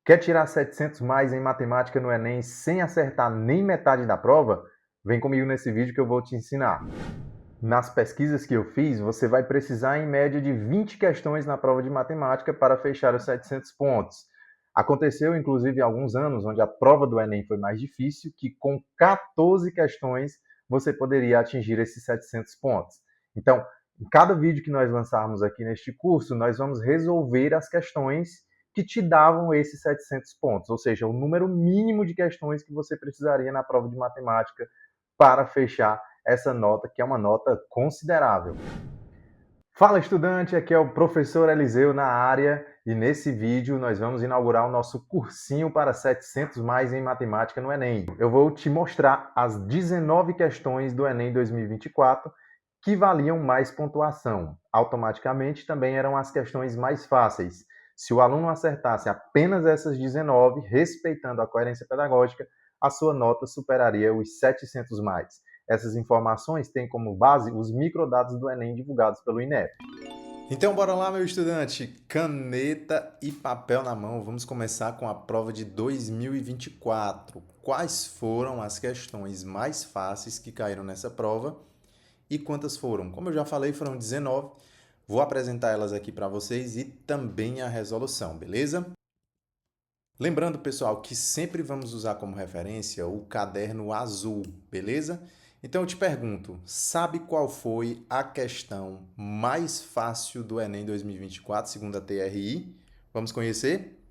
Quer tirar 700 mais em matemática no Enem sem acertar nem metade da prova? Vem comigo nesse vídeo que eu vou te ensinar. Nas pesquisas que eu fiz, você vai precisar em média de 20 questões na prova de matemática para fechar os 700 pontos. Aconteceu, inclusive, há alguns anos, onde a prova do Enem foi mais difícil, que com 14 questões você poderia atingir esses 700 pontos. Então, em cada vídeo que nós lançarmos aqui neste curso, nós vamos resolver as questões que te davam esses 700 pontos, ou seja, o número mínimo de questões que você precisaria na prova de matemática para fechar essa nota, que é uma nota considerável. Fala, estudante, aqui é o professor Eliseu na área e nesse vídeo nós vamos inaugurar o nosso cursinho para 700 mais em matemática no Enem. Eu vou te mostrar as 19 questões do Enem 2024 que valiam mais pontuação. Automaticamente também eram as questões mais fáceis. Se o aluno acertasse apenas essas 19, respeitando a coerência pedagógica, a sua nota superaria os 700 mais. Essas informações têm como base os microdados do Enem divulgados pelo INEP. Então, bora lá, meu estudante. Caneta e papel na mão. Vamos começar com a prova de 2024. Quais foram as questões mais fáceis que caíram nessa prova e quantas foram? Como eu já falei, foram 19. Vou apresentar elas aqui para vocês e também a resolução, beleza? Lembrando, pessoal, que sempre vamos usar como referência o caderno azul, beleza? Então eu te pergunto, sabe qual foi a questão mais fácil do Enem 2024, segundo a TRI? Vamos conhecer?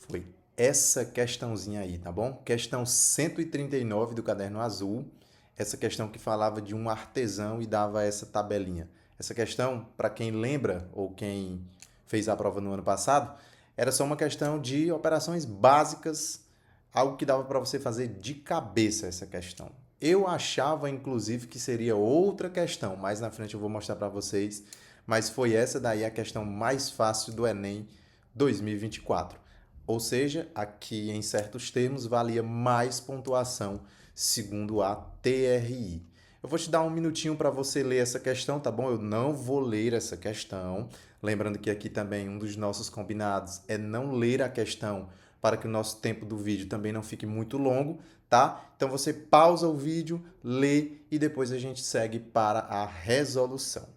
Foi essa questãozinha aí, tá bom? Questão 139 do caderno azul. Essa questão que falava de um artesão e dava essa tabelinha. Essa questão, para quem lembra ou quem fez a prova no ano passado, era só uma questão de operações básicas, algo que dava para você fazer de cabeça essa questão. Eu achava, inclusive, que seria outra questão, mais na frente eu vou mostrar para vocês, mas foi essa daí a questão mais fácil do Enem 2024. Ou seja, aqui em certos termos valia mais pontuação segundo a TRI. Eu vou te dar um minutinho para você ler essa questão, tá bom? Eu não vou ler essa questão. Lembrando que aqui também um dos nossos combinados é não ler a questão para que o nosso tempo do vídeo também não fique muito longo, tá? Então você pausa o vídeo, lê e depois a gente segue para a resolução.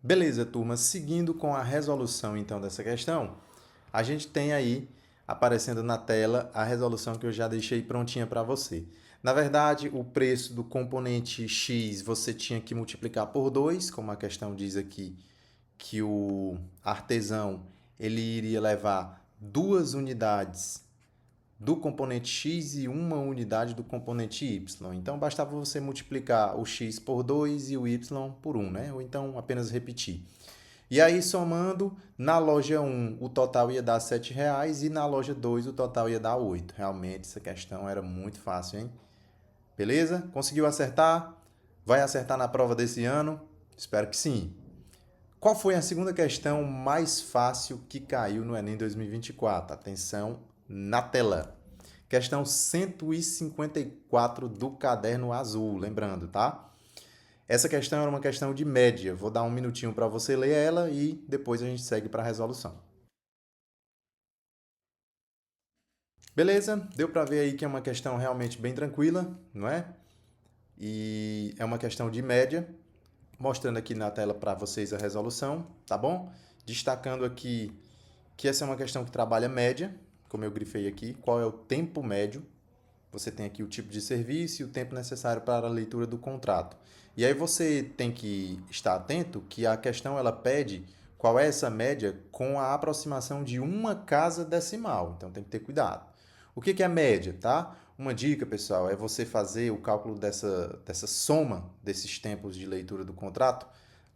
Beleza, turma. Seguindo com a resolução então dessa questão, a gente tem aí aparecendo na tela a resolução que eu já deixei prontinha para você. Na verdade, o preço do componente X você tinha que multiplicar por 2, como a questão diz aqui, que o artesão ele iria levar 2 unidades do componente x e 1 unidade do componente y. Então, bastava você multiplicar o x por 2 e o y por 1, né? Ou então apenas repetir. E aí, somando, na loja 1 o total ia dar R$ 7,00 e na loja 2 o total ia dar 8. Realmente, essa questão era muito fácil, hein? Beleza? Conseguiu acertar? Vai acertar na prova desse ano? Espero que sim. Qual foi a segunda questão mais fácil que caiu no Enem 2024? Atenção na tela. Questão 154 do caderno azul, lembrando, tá? Essa questão era uma questão de média. Vou dar um minutinho para você ler ela e depois a gente segue para a resolução. Beleza? Deu para ver aí que é uma questão realmente bem tranquila, não é? E é uma questão de média, mostrando aqui na tela para vocês a resolução, tá bom? Destacando aqui que essa é uma questão que trabalha média, como eu grifei aqui, qual é o tempo médio. Você tem aqui o tipo de serviço e o tempo necessário para a leitura do contrato. E aí você tem que estar atento que a questão ela pede qual é essa média com a aproximação de uma casa decimal. Então tem que ter cuidado. O que é média, tá? Uma dica, pessoal, é você fazer o cálculo dessa soma desses tempos de leitura do contrato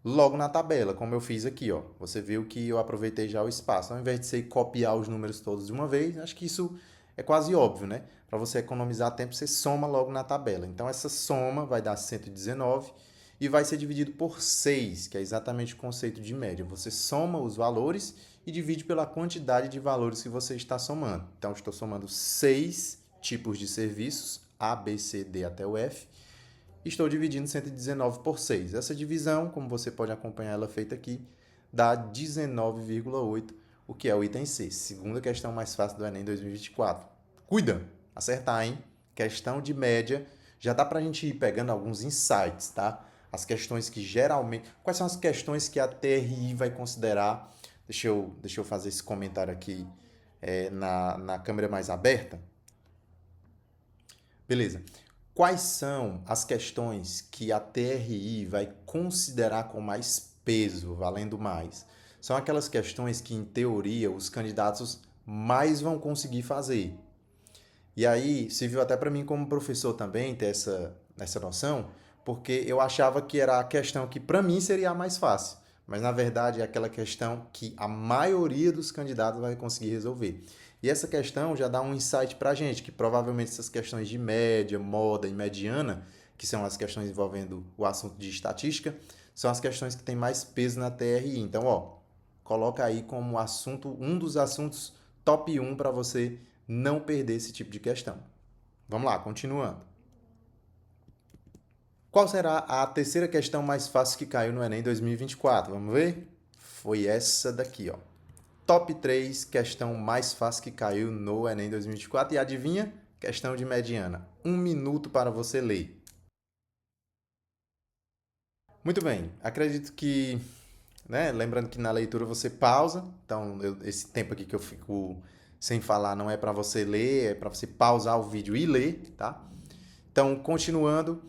logo na tabela, como eu fiz aqui, ó. Você viu que eu aproveitei já o espaço. Ao invés de você copiar os números todos de uma vez, acho que isso é quase óbvio, né? Para você economizar tempo, você soma logo na tabela. Então, essa soma vai dar 119 e vai ser dividido por 6, que é exatamente o conceito de média. Você soma os valores e divide pela quantidade de valores que você está somando. Então, estou somando 6 tipos de serviços, A, B, C, D até o F. Estou dividindo 119 por 6. Essa divisão, como você pode acompanhar ela feita aqui, dá 19,8, o que é o item C. Segunda questão mais fácil do Enem 2024. Cuida, acertar, hein? Questão de média, já dá pra gente ir pegando alguns insights, tá? As questões que geralmente... Quais são as questões que a TRI vai considerar? Deixa eu fazer esse comentário aqui na câmera mais aberta. Beleza. Quais são as questões que a TRI vai considerar com mais peso, valendo mais? São aquelas questões que, em teoria, os candidatos mais vão conseguir fazer. E aí, serviu até para mim como professor também ter essa noção, porque eu achava que era a questão que para mim seria a mais fácil, mas na verdade é aquela questão que a maioria dos candidatos vai conseguir resolver. E essa questão já dá um insight para a gente, que provavelmente essas questões de média, moda e mediana, que são as questões envolvendo o assunto de estatística, são as questões que têm mais peso na TRI. Então, coloca aí como assunto, um dos assuntos top 1 para você não perder esse tipo de questão. Vamos lá, continuando. Qual será a terceira questão mais fácil que caiu no Enem 2024? Vamos ver? Foi essa daqui, ó. Top 3 questão mais fácil que caiu no Enem 2024. E adivinha? Questão de mediana. 1 minuto para você ler. Muito bem. Acredito que, né? Lembrando que na leitura você pausa. Então, esse tempo aqui que eu fico sem falar não é para você ler, é para você pausar o vídeo e ler, tá? Então, continuando.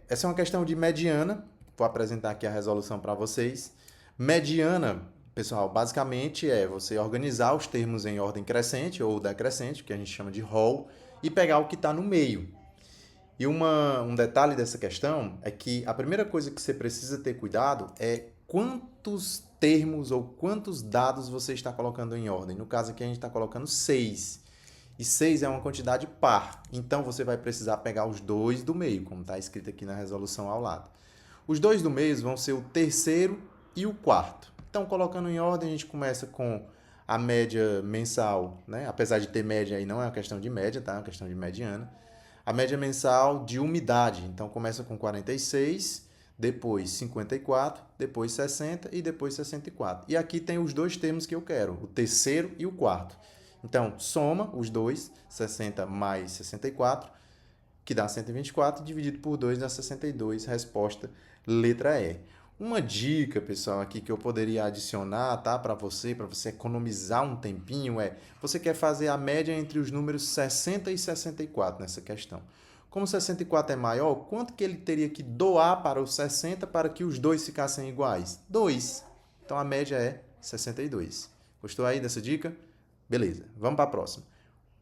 Essa é uma questão de mediana. Vou apresentar aqui a resolução para vocês. Mediana, pessoal, basicamente é você organizar os termos em ordem crescente ou decrescente, que a gente chama de rol, e pegar o que está no meio. E um detalhe dessa questão é que a primeira coisa que você precisa ter cuidado é quantos termos ou quantos dados você está colocando em ordem. No caso aqui a gente está colocando 6. E 6 é uma quantidade par. Então você vai precisar pegar os dois do meio, como está escrito aqui na resolução ao lado. Os dois do meio vão ser o terceiro e o quarto. Então, colocando em ordem, a gente começa com a média mensal, né? Apesar de ter média aí, não é uma questão de média, tá? É uma questão de mediana. A média mensal de umidade. Então, começa com 46, depois 54, depois 60 e depois 64. E aqui tem os dois termos que eu quero, o terceiro e o quarto. Então, soma os dois, 60 mais 64, que dá 124, dividido por 2 dá 62, resposta letra E. Uma dica, pessoal, aqui que eu poderia adicionar, tá, para você economizar um tempinho você quer fazer a média entre os números 60 e 64 nessa questão. Como 64 é maior, quanto que ele teria que doar para o 60 para que os dois ficassem iguais? 2. Então a média é 62. Gostou aí dessa dica? Beleza, vamos para a próxima.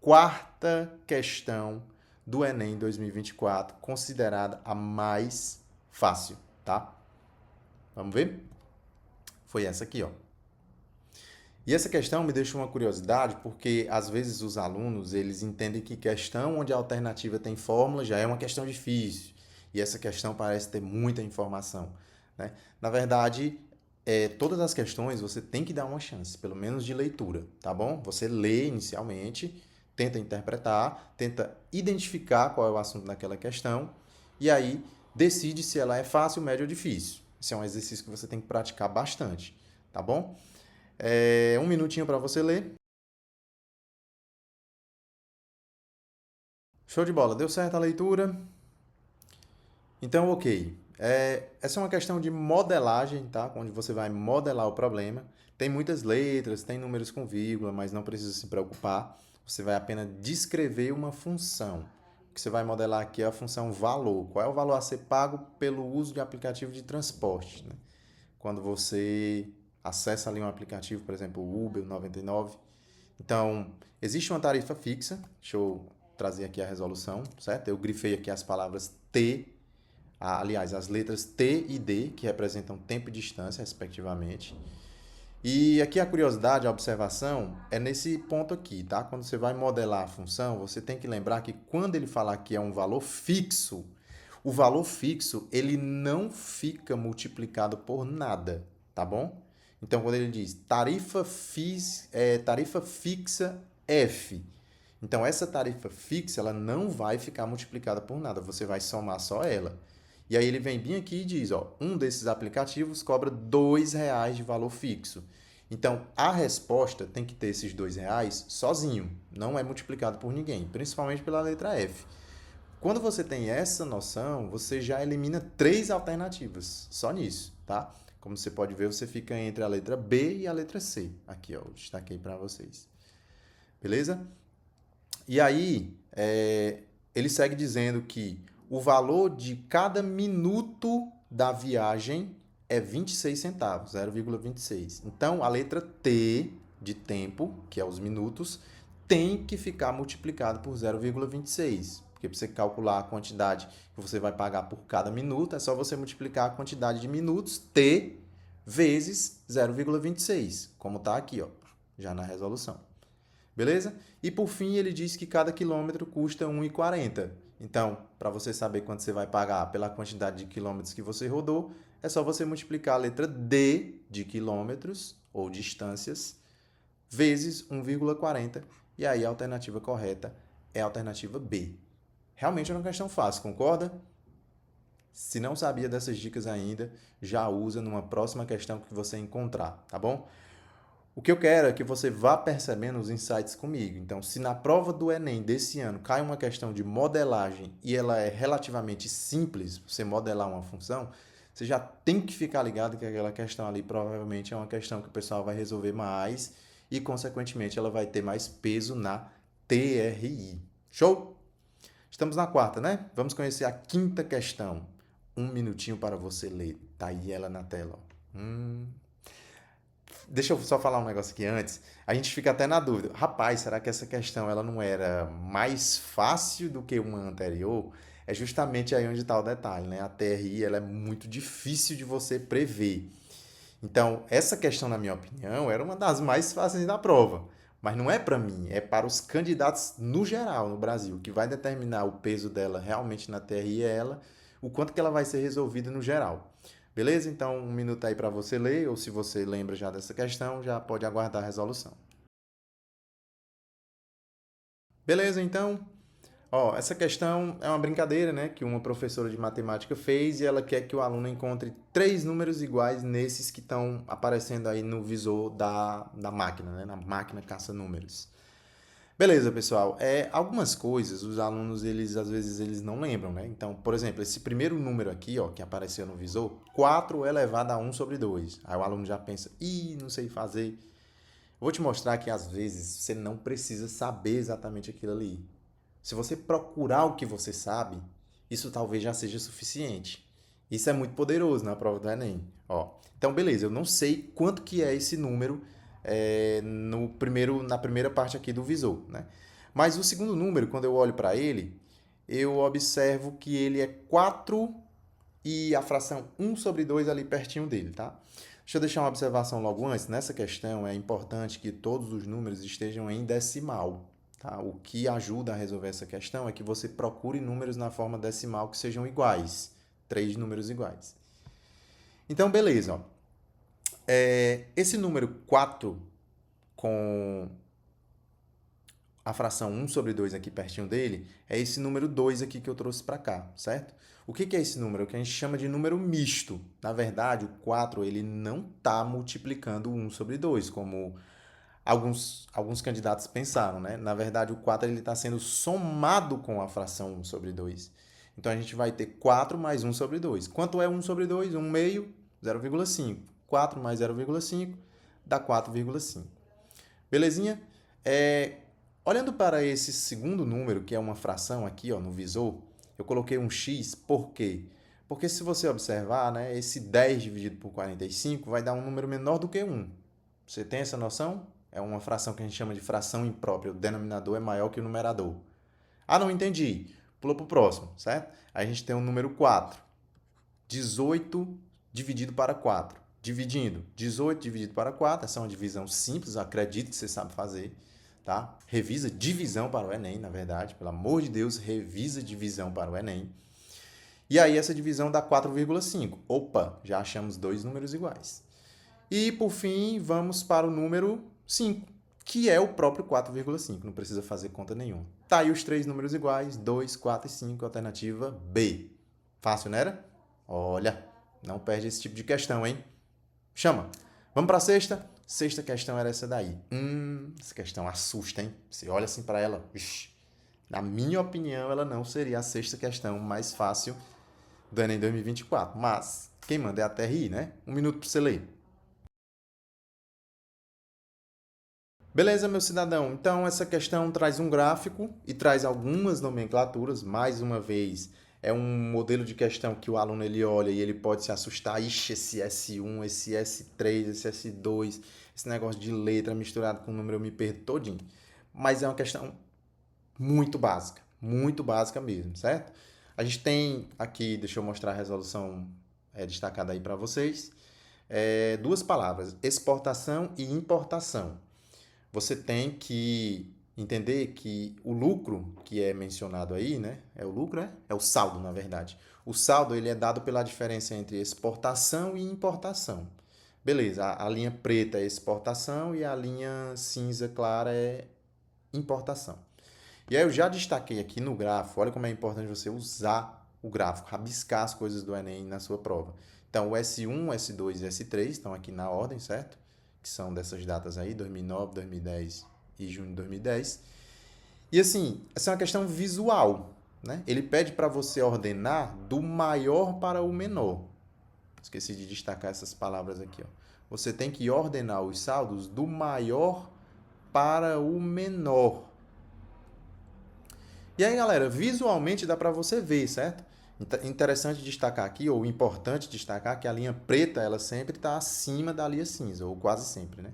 Quarta questão do Enem 2024, considerada a mais fácil, tá? Vamos ver? Foi essa aqui, ó. E essa questão me deixa uma curiosidade, porque às vezes os alunos, eles entendem que questão onde a alternativa tem fórmula já é uma questão difícil. E essa questão parece ter muita informação, né? Na verdade, todas as questões você tem que dar uma chance, pelo menos de leitura, tá bom? Você lê inicialmente, tenta interpretar, tenta identificar qual é o assunto daquela questão e aí decide se ela é fácil, média ou difícil. Esse é um exercício que você tem que praticar bastante, tá bom? 1 minutinho para você ler. Show de bola, deu certo a leitura? Então, ok. Essa é uma questão de modelagem, tá? Onde você vai modelar o problema. Tem muitas letras, tem números com vírgula, mas não precisa se preocupar. Você vai apenas descrever uma função. O que você vai modelar aqui é a função valor. Qual é o valor a ser pago pelo uso de aplicativo de transporte, né? Quando você acessa ali um aplicativo, por exemplo, o Uber 99. Então, existe uma tarifa fixa. Deixa eu trazer aqui a resolução, certo? Eu grifei aqui as palavras T, aliás, as letras T e D, que representam tempo e distância, respectivamente. E aqui a curiosidade, a observação, é nesse ponto aqui, tá? Quando você vai modelar a função, você tem que lembrar que quando ele falar que é um valor fixo, o valor fixo, ele não fica multiplicado por nada, tá bom? Então, quando ele diz tarifa fixa F, então essa tarifa fixa, ela não vai ficar multiplicada por nada, você vai somar só ela. E aí ele vem bem aqui e diz, ó, um desses aplicativos cobra R$ 2 de valor fixo. Então, a resposta tem que ter esses R$ 2 sozinho, não é multiplicado por ninguém, principalmente pela letra F. Quando você tem essa noção, você já elimina 3 alternativas, só nisso, tá? Como você pode ver, você fica entre a letra B e a letra C. Aqui, ó, eu destaquei para vocês. Beleza? E aí, ele segue dizendo que o valor de cada minuto da viagem é 26 centavos, 0,26. Então, a letra T de tempo, que é os minutos, tem que ficar multiplicado por 0,26. Porque para você calcular a quantidade que você vai pagar por cada minuto, é só você multiplicar a quantidade de minutos, T, vezes 0,26, como está aqui, ó, já na resolução. Beleza? E por fim, ele diz que cada quilômetro custa R$ 1,40. Então, para você saber quanto você vai pagar pela quantidade de quilômetros que você rodou, é só você multiplicar a letra D de quilômetros ou distâncias vezes 1,40. E aí a alternativa correta é a alternativa B. Realmente é uma questão fácil, concorda? Se não sabia dessas dicas ainda, já usa numa próxima questão que você encontrar, tá bom? O que eu quero é que você vá percebendo os insights comigo. Então, se na prova do Enem desse ano cai uma questão de modelagem e ela é relativamente simples, você modelar uma função, você já tem que ficar ligado que aquela questão ali provavelmente é uma questão que o pessoal vai resolver mais e, consequentemente, ela vai ter mais peso na TRI. Show? Estamos na quarta, né? Vamos conhecer a quinta questão. Um minutinho para você ler. Tá aí ela na tela. Deixa eu só falar um negócio aqui antes. A gente fica até na dúvida. Rapaz, será que essa questão ela não era mais fácil do que uma anterior? É justamente aí onde está o detalhe, né? A TRI ela é muito difícil de você prever. Então, essa questão, na minha opinião, era uma das mais fáceis da prova. Mas não é para mim, é para os candidatos no geral, no Brasil. O que vai determinar o peso dela realmente na TRI é ela, o quanto que ela vai ser resolvida no geral. Beleza? Então, um minuto aí para você ler, ou se você lembra já dessa questão, já pode aguardar a resolução. Beleza, então, ó, essa questão é uma brincadeira, né, que uma professora de matemática fez e ela quer que o aluno encontre 3 números iguais nesses que estão aparecendo aí no visor da máquina, né, na máquina caça-números. Beleza, pessoal. Algumas coisas os alunos, eles às vezes eles não lembram, né? Então, por exemplo, esse primeiro número aqui, ó, que apareceu no visor, 4 elevado a 1/2. Aí o aluno já pensa, não sei fazer. Vou te mostrar que às vezes você não precisa saber exatamente aquilo ali. Se você procurar o que você sabe, isso talvez já seja suficiente. Isso é muito poderoso na prova do Enem. Ó, então, beleza, eu não sei quanto que é esse número na primeira parte aqui do visor, né? Mas o segundo número, quando eu olho para ele, eu observo que ele é 4 e a fração 1/2 ali pertinho dele, tá? Deixa eu deixar uma observação logo antes. Nessa questão é importante que todos os números estejam em decimal. Tá? O que ajuda a resolver essa questão é que você procure números na forma decimal que sejam iguais. 3 números iguais. Então, beleza. Ó. Esse número 4 com a fração 1/2 aqui pertinho dele, é esse número 2 aqui que eu trouxe para cá, certo? O que é esse número? É o que a gente chama de número misto. Na verdade, o 4 ele não está multiplicando 1/2, como alguns candidatos pensaram, né? Na verdade, o 4 está sendo somado com a fração 1/2. Então, a gente vai ter 4 mais 1/2. Quanto é 1/2? 1 meio, 0,5. 4 mais 0,5 dá 4,5. Belezinha? Olhando para esse segundo número, que é uma fração aqui ó, no visor, eu coloquei um x, por quê? Porque se você observar, né, esse 10 dividido por 45 vai dar um número menor do que 1. Você tem essa noção? É uma fração que a gente chama de fração imprópria. O denominador é maior que o numerador. Ah, não entendi. Pula para o próximo, certo? Aí a gente tem o número 4. 18 dividido para 4. Dividindo 18 dividido para 4. Essa é uma divisão simples, acredito que você sabe fazer. Tá? Revisa divisão para o Enem, na verdade. Pelo amor de Deus, revisa divisão para o Enem. E aí essa divisão dá 4,5. Opa, já achamos 2 números iguais. E por fim, vamos para o número 5, que é o próprio 4,5. Não precisa fazer conta nenhuma. Tá aí os 3 números iguais, 2, 4 e 5, alternativa B. Fácil, não era? Olha, não perde esse tipo de questão, hein? Chama. Vamos para a sexta? Sexta questão era essa daí. Essa questão assusta, hein? Você olha assim para ela, vixi, na minha opinião, ela não seria a sexta questão mais fácil do Enem 2024. Mas quem manda é a TRI, né? 1 minuto para você ler. Beleza, meu cidadão? Então, essa questão traz um gráfico e traz algumas nomenclaturas. Mais uma vez, é um modelo de questão que o aluno ele olha e ele pode se assustar. Ixi, esse S1, esse S3, esse S2, esse negócio de letra misturado com número, eu me perdo todinho. Mas é uma questão muito básica mesmo, certo? A gente tem aqui, deixa eu mostrar a resolução destacada aí para vocês, duas palavras, exportação e importação. Você tem que entender que o lucro que é mencionado aí, né? É o lucro, né? É o saldo, na verdade. O saldo ele é dado pela diferença entre exportação e importação. Beleza, a linha preta é exportação e a linha cinza clara é importação. E aí eu já destaquei aqui no gráfico, olha como é importante você usar o gráfico, rabiscar as coisas do Enem na sua prova. Então, o S1, S2 e S3 estão aqui na ordem, certo? Que são dessas datas aí, 2009, 2010 e junho de 2010. E assim, essa é uma questão visual, né? Ele pede para você ordenar do maior para o menor. Esqueci de destacar essas palavras aqui, ó. Você tem que ordenar os saldos do maior para o menor. E aí, galera, visualmente dá para você ver, certo? Interessante destacar aqui, ou importante destacar, que a linha preta ela sempre está acima da linha cinza, ou quase sempre, né?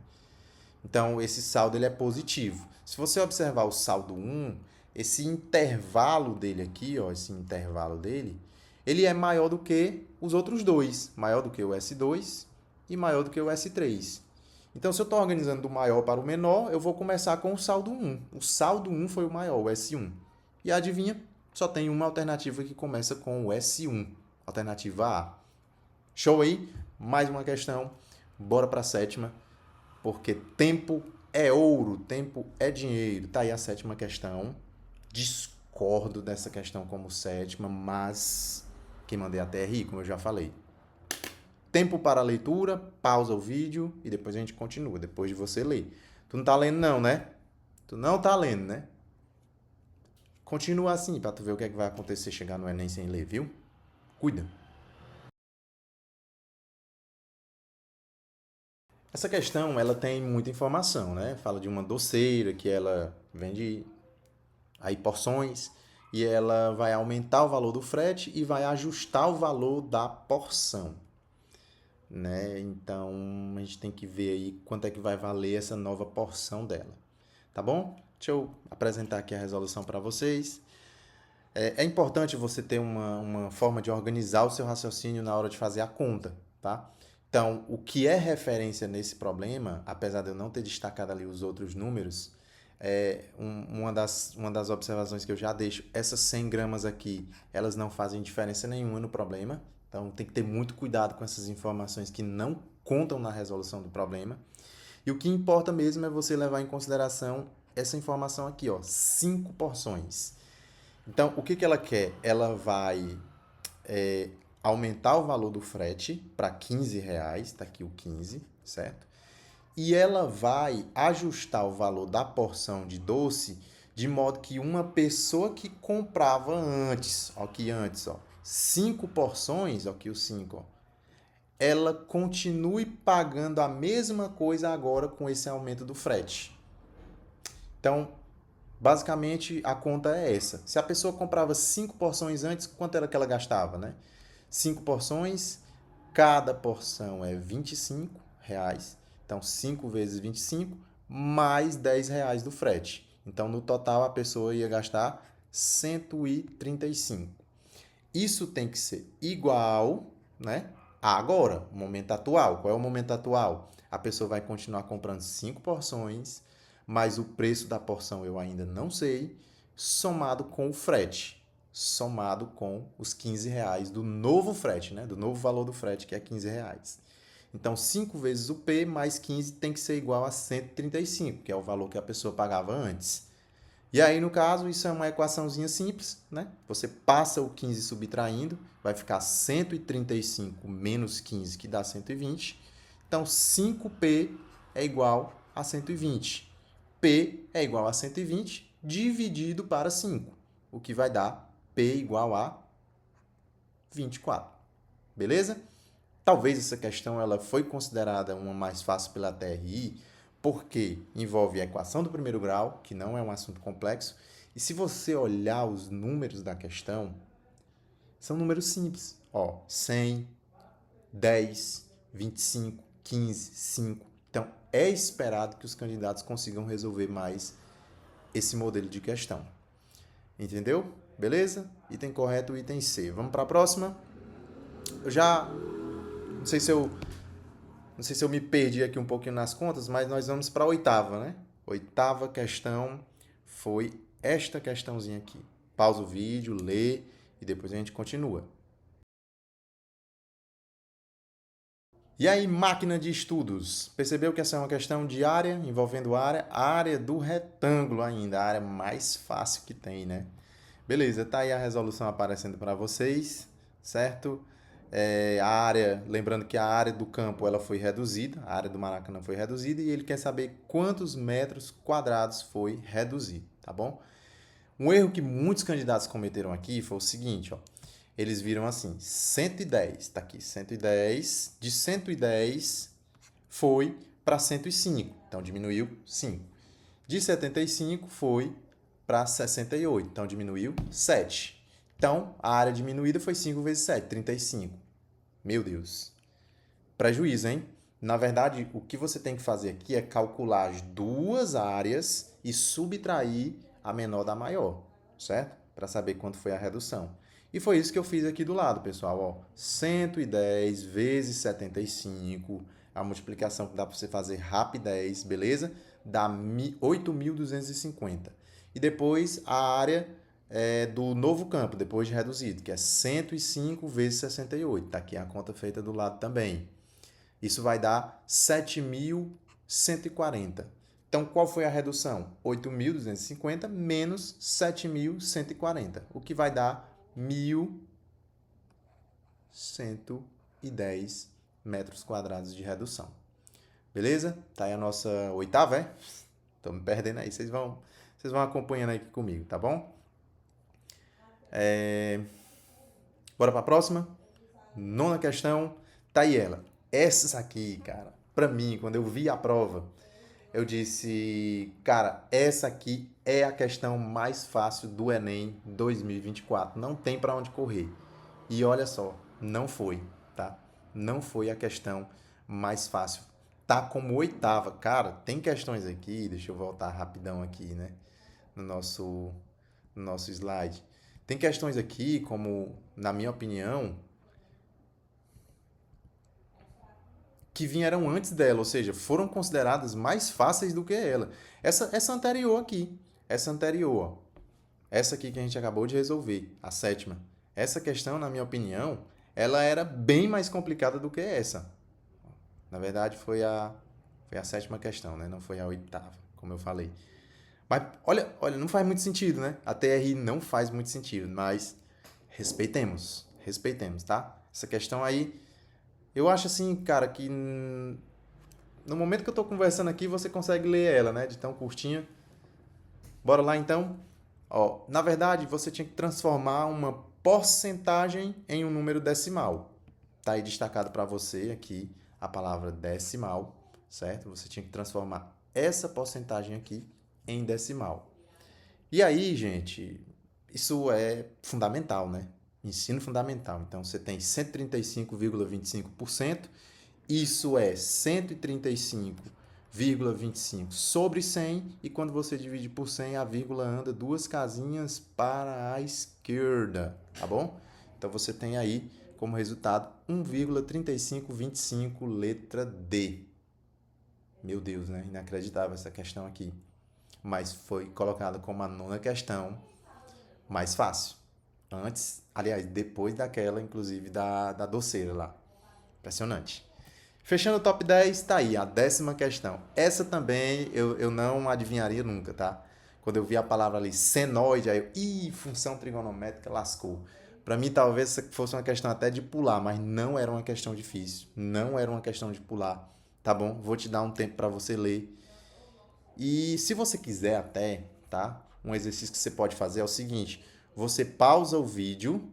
Então, esse saldo ele é positivo. Se você observar o saldo 1, esse intervalo dele aqui, ó, esse intervalo dele, ele é maior do que os outros dois, maior do que o S2 e maior do que o S3. Então, se eu estou organizando do maior para o menor, eu vou começar com o saldo 1. O saldo 1 foi o maior, o S1. E adivinha? Só tem uma alternativa que começa com o S1. Alternativa A. Show aí? Mais uma questão. Bora para a sétima. Porque tempo é ouro, tempo é dinheiro. Tá aí a sétima questão. Discordo dessa questão como sétima, mas quem mandei a TRI, como eu já falei. Tempo para a leitura, pausa o vídeo e depois a gente continua, depois de você ler. Tu não tá lendo não, né? Tu não tá lendo, né? Continua assim para tu ver o que é que vai acontecer chegar no Enem sem ler, viu? Cuida. Essa questão, ela tem muita informação, né? Fala de uma doceira que ela vende aí porções e ela vai aumentar o valor do frete e vai ajustar o valor da porção, né? Então, a gente tem que ver aí quanto é que vai valer essa nova porção dela, tá bom? Deixa eu apresentar aqui a resolução para vocês. É importante você ter uma forma de organizar o seu raciocínio na hora de fazer a conta, tá? Então, o que é referência nesse problema, apesar de eu não ter destacado ali os outros números, uma das observações que eu já deixo, essas 100 gramas aqui, elas não fazem diferença nenhuma no problema. Então, tem que ter muito cuidado com essas informações que não contam na resolução do problema. E o que importa mesmo é você levar em consideração essa informação aqui, ó, 5 porções. Então, o que ela quer? Ela vai aumentar o valor do frete para R$ 15, está aqui o 15, certo? E ela vai ajustar o valor da porção de doce de modo que uma pessoa que comprava antes, ó, aqui antes, ó, 5 porções, ó, aqui os 5, ó, ela continue pagando a mesma coisa agora com esse aumento do frete. Então, basicamente, a conta é essa. Se a pessoa comprava 5 porções antes, quanto era que ela gastava, né? 5 porções, cada porção é R$ 25. Então, 5 vezes 25, mais R$ 10 do frete. Então, no total, a pessoa ia gastar 135. Isso tem que ser igual, né, a agora, o momento atual. Qual é o momento atual? A pessoa vai continuar comprando 5 porções, mas o preço da porção eu ainda não sei, somado com o frete, somado com os R$ 15 do novo frete, né? Do novo valor do frete, que é R$ 15. Então, 5 vezes o P mais 15 tem que ser igual a 135, que é o valor que a pessoa pagava antes. E aí, no caso, isso é uma equaçãozinha simples, né? Você passa o 15 subtraindo, vai ficar 135 menos 15, que dá 120. Então, 5P é igual a 120. P é igual a 120 dividido para 5, o que vai dar P igual a 24. Beleza? Talvez essa questão ela foi considerada uma mais fácil pela TRI, porque envolve a equação do primeiro grau, que não é um assunto complexo, e se você olhar os números da questão, são números simples. Ó, 100, 10, 25, 15, 5. Então, é esperado que os candidatos consigam resolver mais esse modelo de questão. Entendeu? Beleza? Item correto, item C. Vamos para a próxima? Eu já não sei se eu me perdi aqui um pouquinho nas contas, mas nós vamos para a oitava, né? Oitava questão foi esta questãozinha aqui. Pausa o vídeo, lê e depois a gente continua. E aí, máquina de estudos. Percebeu que essa é uma questão de área, envolvendo a área do retângulo ainda, a área mais fácil que tem, né? Beleza, tá aí a resolução aparecendo para vocês, certo? A área, lembrando que a área do campo ela foi reduzida, a área do Maracanã foi reduzida e ele quer saber quantos metros quadrados foi reduzido, tá bom? Um erro que muitos candidatos cometeram aqui foi o seguinte, ó. Eles viram assim, 110, tá aqui, 110, de 110 foi para 105, então diminuiu 5. De 75 foi para 68, então diminuiu 7. Então, a área diminuída foi 5 vezes 7, 35. Meu Deus. Prejuízo, hein? Na verdade, o que você tem que fazer aqui é calcular as duas áreas e subtrair a menor da maior, certo? Para saber quanto foi a redução. E foi isso que eu fiz aqui do lado, pessoal. Ó, 110 vezes 75, a multiplicação que dá para você fazer rapidez, beleza? Dá 8.250. E depois a área do novo campo, depois de reduzido, que é 105 vezes 68. Está aqui a conta feita do lado também. Isso vai dar 7.140. Então, qual foi a redução? 8.250 menos 7.140, o que vai dar 1.110 metros quadrados de redução. Beleza? Tá aí a nossa oitava, é? Tô me perdendo aí. Vocês vão acompanhando aí comigo, tá bom? Bora para a próxima? Nona questão, tá aí ela. Essa aqui, cara, para mim, quando eu vi a prova, eu disse, cara, essa aqui é a questão mais fácil do Enem 2024. Não tem para onde correr. E olha só, não foi, tá? Não foi a questão mais fácil. Tá como oitava. Cara, tem questões aqui, deixa eu voltar rapidão aqui, né? No nosso slide. Tem questões aqui, como, na minha opinião, que vieram antes dela, ou seja, foram consideradas mais fáceis do que ela. Essa anterior aqui, essa anterior, ó, essa aqui que a gente acabou de resolver, a sétima. Essa questão, na minha opinião, ela era bem mais complicada do que essa. Na verdade, foi a sétima questão, né? Não foi a oitava, como eu falei. Mas olha, não faz muito sentido, né? A TRI não faz muito sentido, mas respeitemos, tá? Essa questão aí, eu acho assim, cara, que no momento que eu tô conversando aqui, você consegue ler ela, né? De tão curtinha. Bora lá então? Ó, na verdade, você tinha que transformar uma porcentagem em um número decimal. Tá aí destacado para você aqui a palavra decimal, certo? Você tinha que transformar essa porcentagem aqui em decimal. E aí, gente, isso é fundamental, né? Ensino fundamental. Então, você tem 135,25%. Isso é 135,25 sobre 100. E quando você divide por 100, a vírgula anda 2 casinhas para a esquerda, tá bom? Então, você tem aí como resultado 1,3525, letra D. Meu Deus, né? Inacreditável essa questão aqui. Mas foi colocada como a nona questão mais fácil. Antes, aliás, depois daquela, inclusive, da doceira lá. Impressionante. Fechando o top 10, tá aí a 10ª questão. Essa também eu não adivinharia nunca, tá? Quando eu vi a palavra ali, senoide, aí função trigonométrica, lascou. Para mim, talvez fosse uma questão até de pular, mas não era uma questão difícil. Não era uma questão de pular, tá bom? Vou te dar um tempo para você ler. E se você quiser até, tá? Um exercício que você pode fazer é o seguinte: você pausa o vídeo.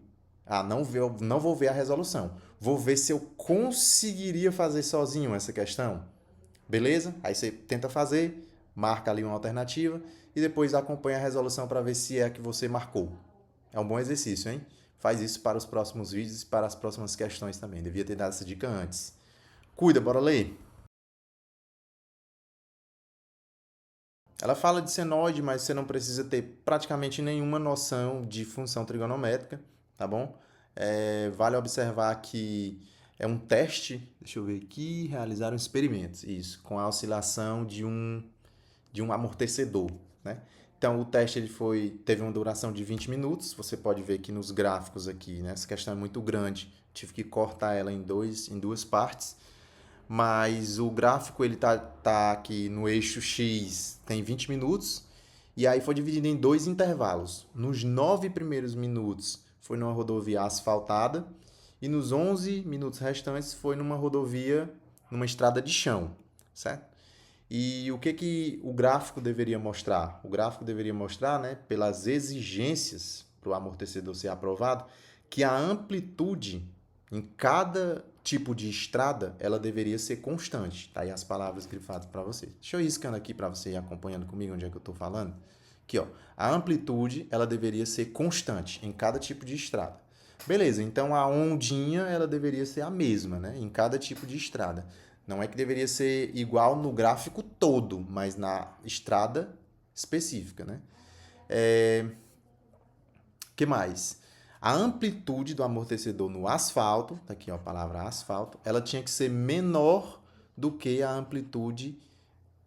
Não vou ver a resolução. Vou ver se eu conseguiria fazer sozinho essa questão. Beleza? Aí você tenta fazer, marca ali uma alternativa e depois acompanha a resolução para ver se é a que você marcou. É um bom exercício, hein? Faz isso para os próximos vídeos e para as próximas questões também. Devia ter dado essa dica antes. Cuida, bora ler. Ela fala de senoide, mas você não precisa ter praticamente nenhuma noção de função trigonométrica, tá bom? Vale observar que é um teste, deixa eu ver aqui, realizaram experimentos, isso, com a oscilação de um amortecedor, né? Então, o teste teve uma duração de 20 minutos, você pode ver aqui nos gráficos aqui, né? Essa questão é muito grande, tive que cortar ela em duas partes, mas o gráfico ele tá aqui no eixo X, tem 20 minutos, e aí foi dividido em dois intervalos. Nos 9 primeiros minutos foi numa rodovia asfaltada, e nos 11 minutos restantes foi numa estrada de chão, certo? E o que o gráfico deveria mostrar? O gráfico deveria mostrar, né, pelas exigências para o amortecedor ser aprovado, que a amplitude em cada tipo de estrada ela deveria ser constante. Tá aí as palavras grifadas para você. Deixa eu ir riscando aqui para você ir acompanhando comigo onde é que eu estou falando. Aqui, ó. A amplitude ela deveria ser constante em cada tipo de estrada. Beleza, então a ondinha ela deveria ser a mesma, né, em cada tipo de estrada. Não é que deveria ser igual no gráfico todo, mas na estrada específica, né? Que mais? A amplitude do amortecedor no asfalto, tá aqui ó, a palavra asfalto, ela tinha que ser menor do que a amplitude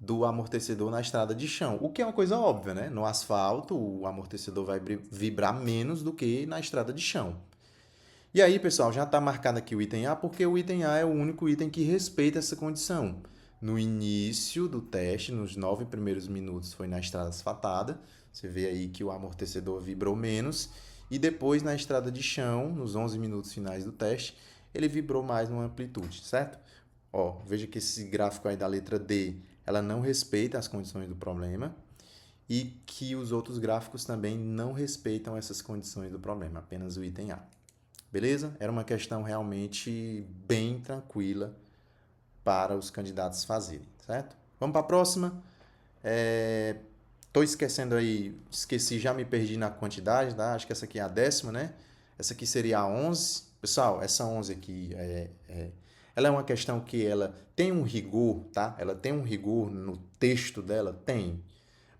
do amortecedor na estrada de chão. O que é uma coisa óbvia, né? No asfalto, o amortecedor vai vibrar menos do que na estrada de chão. E aí, pessoal, já está marcado aqui o item A, porque o item A é o único item que respeita essa condição. No início do teste, nos 9 primeiros minutos, foi na estrada asfaltada. Você vê aí que o amortecedor vibrou menos. E depois, na estrada de chão, nos 11 minutos finais do teste, ele vibrou mais numa amplitude, certo? Ó, veja que esse gráfico aí da letra D, ela não respeita as condições do problema e que os outros gráficos também não respeitam essas condições do problema, apenas o item A. Beleza? Era uma questão realmente bem tranquila para os candidatos fazerem, certo? Vamos para a próxima. Estou esquecendo aí, esqueci, já me perdi na quantidade, tá? Acho que essa aqui é a 10ª, né? Essa aqui seria a 11. Pessoal, essa 11 aqui ela é uma questão que ela tem um rigor, tá? Ela tem um rigor no texto dela? Tem.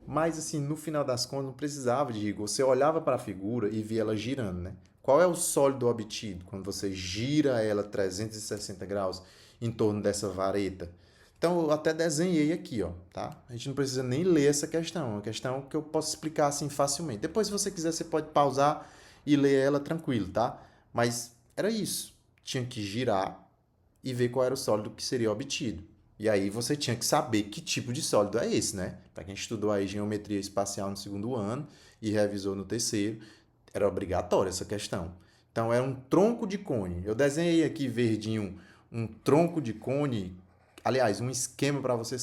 Mas, assim, no final das contas, não precisava de rigor. Você olhava para a figura e via ela girando, né? Qual é o sólido obtido quando você gira ela 360 graus em torno dessa vareta? Então, eu até desenhei aqui, ó, tá? A gente não precisa nem ler essa questão. É uma questão que eu posso explicar, assim, facilmente. Depois, se você quiser, você pode pausar e ler ela tranquilo, tá? Mas era isso. Tinha que girar e ver qual era o sólido que seria obtido. E aí você tinha que saber que tipo de sólido é esse, né? Para quem estudou aí geometria espacial no segundo ano e revisou no terceiro, era obrigatória essa questão. Então era um tronco de cone. Eu desenhei aqui verdinho um tronco de cone, aliás, um esquema para você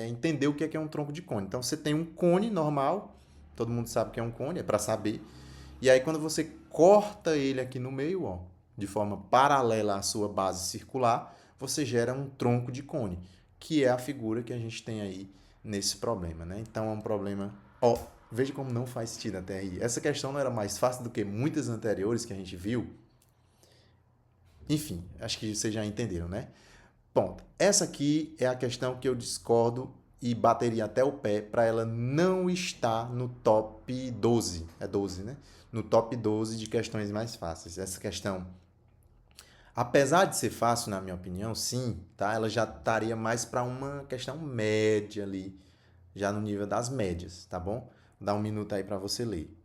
entender o que é um tronco de cone. Então você tem um cone normal, todo mundo sabe que é um cone, é para saber. E aí quando você corta ele aqui no meio, ó, de forma paralela à sua base circular, você gera um tronco de cone, que é a figura que a gente tem aí nesse problema, né? Então é um problema, ó, veja como não faz sentido até aí. Essa questão não era mais fácil do que muitas anteriores que a gente viu. Enfim, acho que vocês já entenderam, né? Ponto. Essa aqui é a questão que eu discordo e bateria até o pé para ela não estar no top 12. É 12, né? No top 12 de questões mais fáceis. Essa questão, apesar de ser fácil, na minha opinião, sim, tá? Ela já estaria mais para uma questão média ali, já no nível das médias, tá bom? Dá um minuto aí para você ler.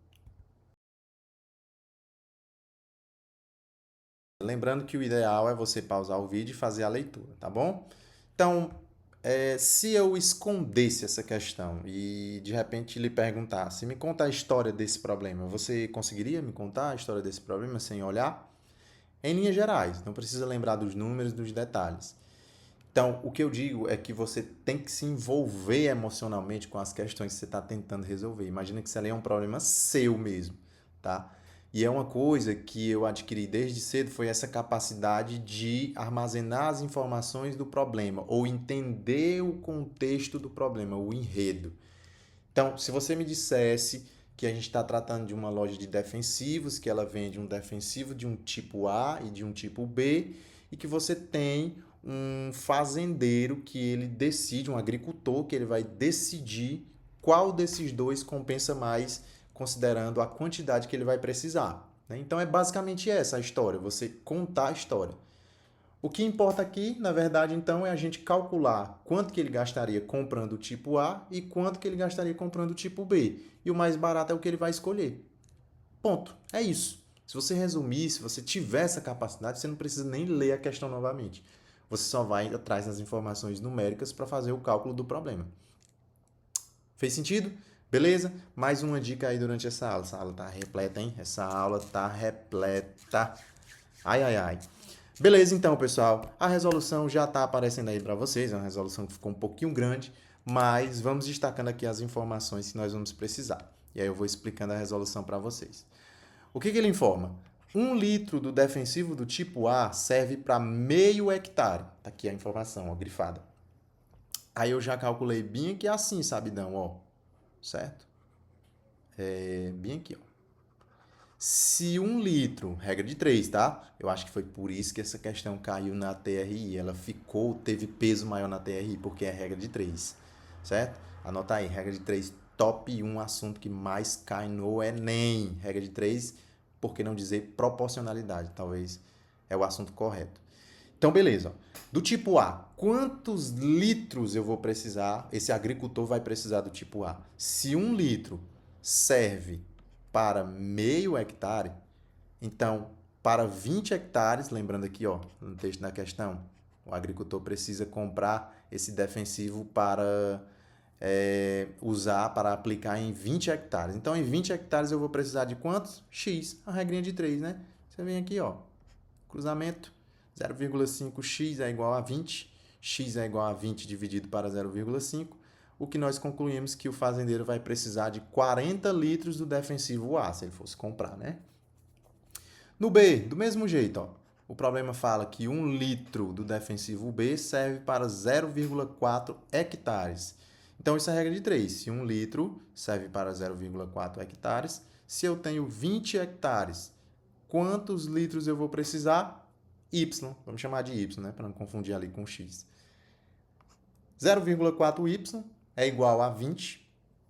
Lembrando que o ideal é você pausar o vídeo e fazer a leitura, tá bom? Então, se eu escondesse essa questão e de repente lhe perguntasse, me conta a história desse problema, você conseguiria me contar a história desse problema sem olhar? Em linhas gerais, não precisa lembrar dos números, dos detalhes. Então, o que eu digo é que você tem que se envolver emocionalmente com as questões que você está tentando resolver. Imagina que isso ali é um problema seu mesmo, tá? E é uma coisa que eu adquiri desde cedo, foi essa capacidade de armazenar as informações do problema, ou entender o contexto do problema, o enredo. Então, se você me dissesse que a gente está tratando de uma loja de defensivos, que ela vende um defensivo de um tipo A e de um tipo B, e que você tem um fazendeiro que ele decide, um agricultor que ele vai decidir qual desses dois compensa mais, considerando a quantidade que ele vai precisar. Então é basicamente essa a história, você contar a história. O que importa aqui, na verdade, então, é a gente calcular quanto que ele gastaria comprando o tipo A e quanto que ele gastaria comprando o tipo B. E o mais barato é o que ele vai escolher. Ponto. É isso. Se você resumir, se você tiver essa capacidade, você não precisa nem ler a questão novamente. Você só vai atrás das informações numéricas para fazer o cálculo do problema. Fez sentido? Beleza? Mais uma dica aí durante essa aula. Essa aula tá repleta, hein? Essa aula tá repleta. Ai, ai, ai. Beleza, então, pessoal. A resolução já está aparecendo aí para vocês. É uma resolução que ficou um pouquinho grande, mas vamos destacando aqui as informações que nós vamos precisar. E aí eu vou explicando a resolução para vocês. O que ele informa? 1 litro do defensivo do tipo A serve para meio hectare. Tá aqui a informação, ó, grifada. Aí eu já calculei bem aqui assim, sabidão, ó. Certo? Bem aqui, ó. Se 1 litro, regra de 3, tá? Eu acho que foi por isso que essa questão caiu na TRI. Ela teve peso maior na TRI, porque é regra de 3, certo? Anota aí, regra de 3, top 1, assunto que mais cai no Enem. Regra de 3, por que não dizer proporcionalidade? Talvez é o assunto correto. Então, beleza. Do tipo A, quantos litros eu vou precisar? Esse agricultor vai precisar do tipo A. Se 1 litro serve para meio hectare, então, para 20 hectares, lembrando aqui, ó, no texto da questão, o agricultor precisa comprar esse defensivo para usar, para aplicar em 20 hectares. Então, em 20 hectares eu vou precisar de quantos? X, a regrinha de 3, né? Você vem aqui, ó, cruzamento, 0,5x é igual a 20, x é igual a 20 dividido para 0,5, o que nós concluímos que o fazendeiro vai precisar de 40 litros do defensivo A, se ele fosse comprar, né? No B, do mesmo jeito, ó, o problema fala que 1 litro do defensivo B serve para 0,4 hectares. Então, isso é a regra de 3. Se 1 litro serve para 0,4 hectares, se eu tenho 20 hectares, quantos litros eu vou precisar? Y, vamos chamar de Y, né, para não confundir ali com X. 0,4y é igual a 20,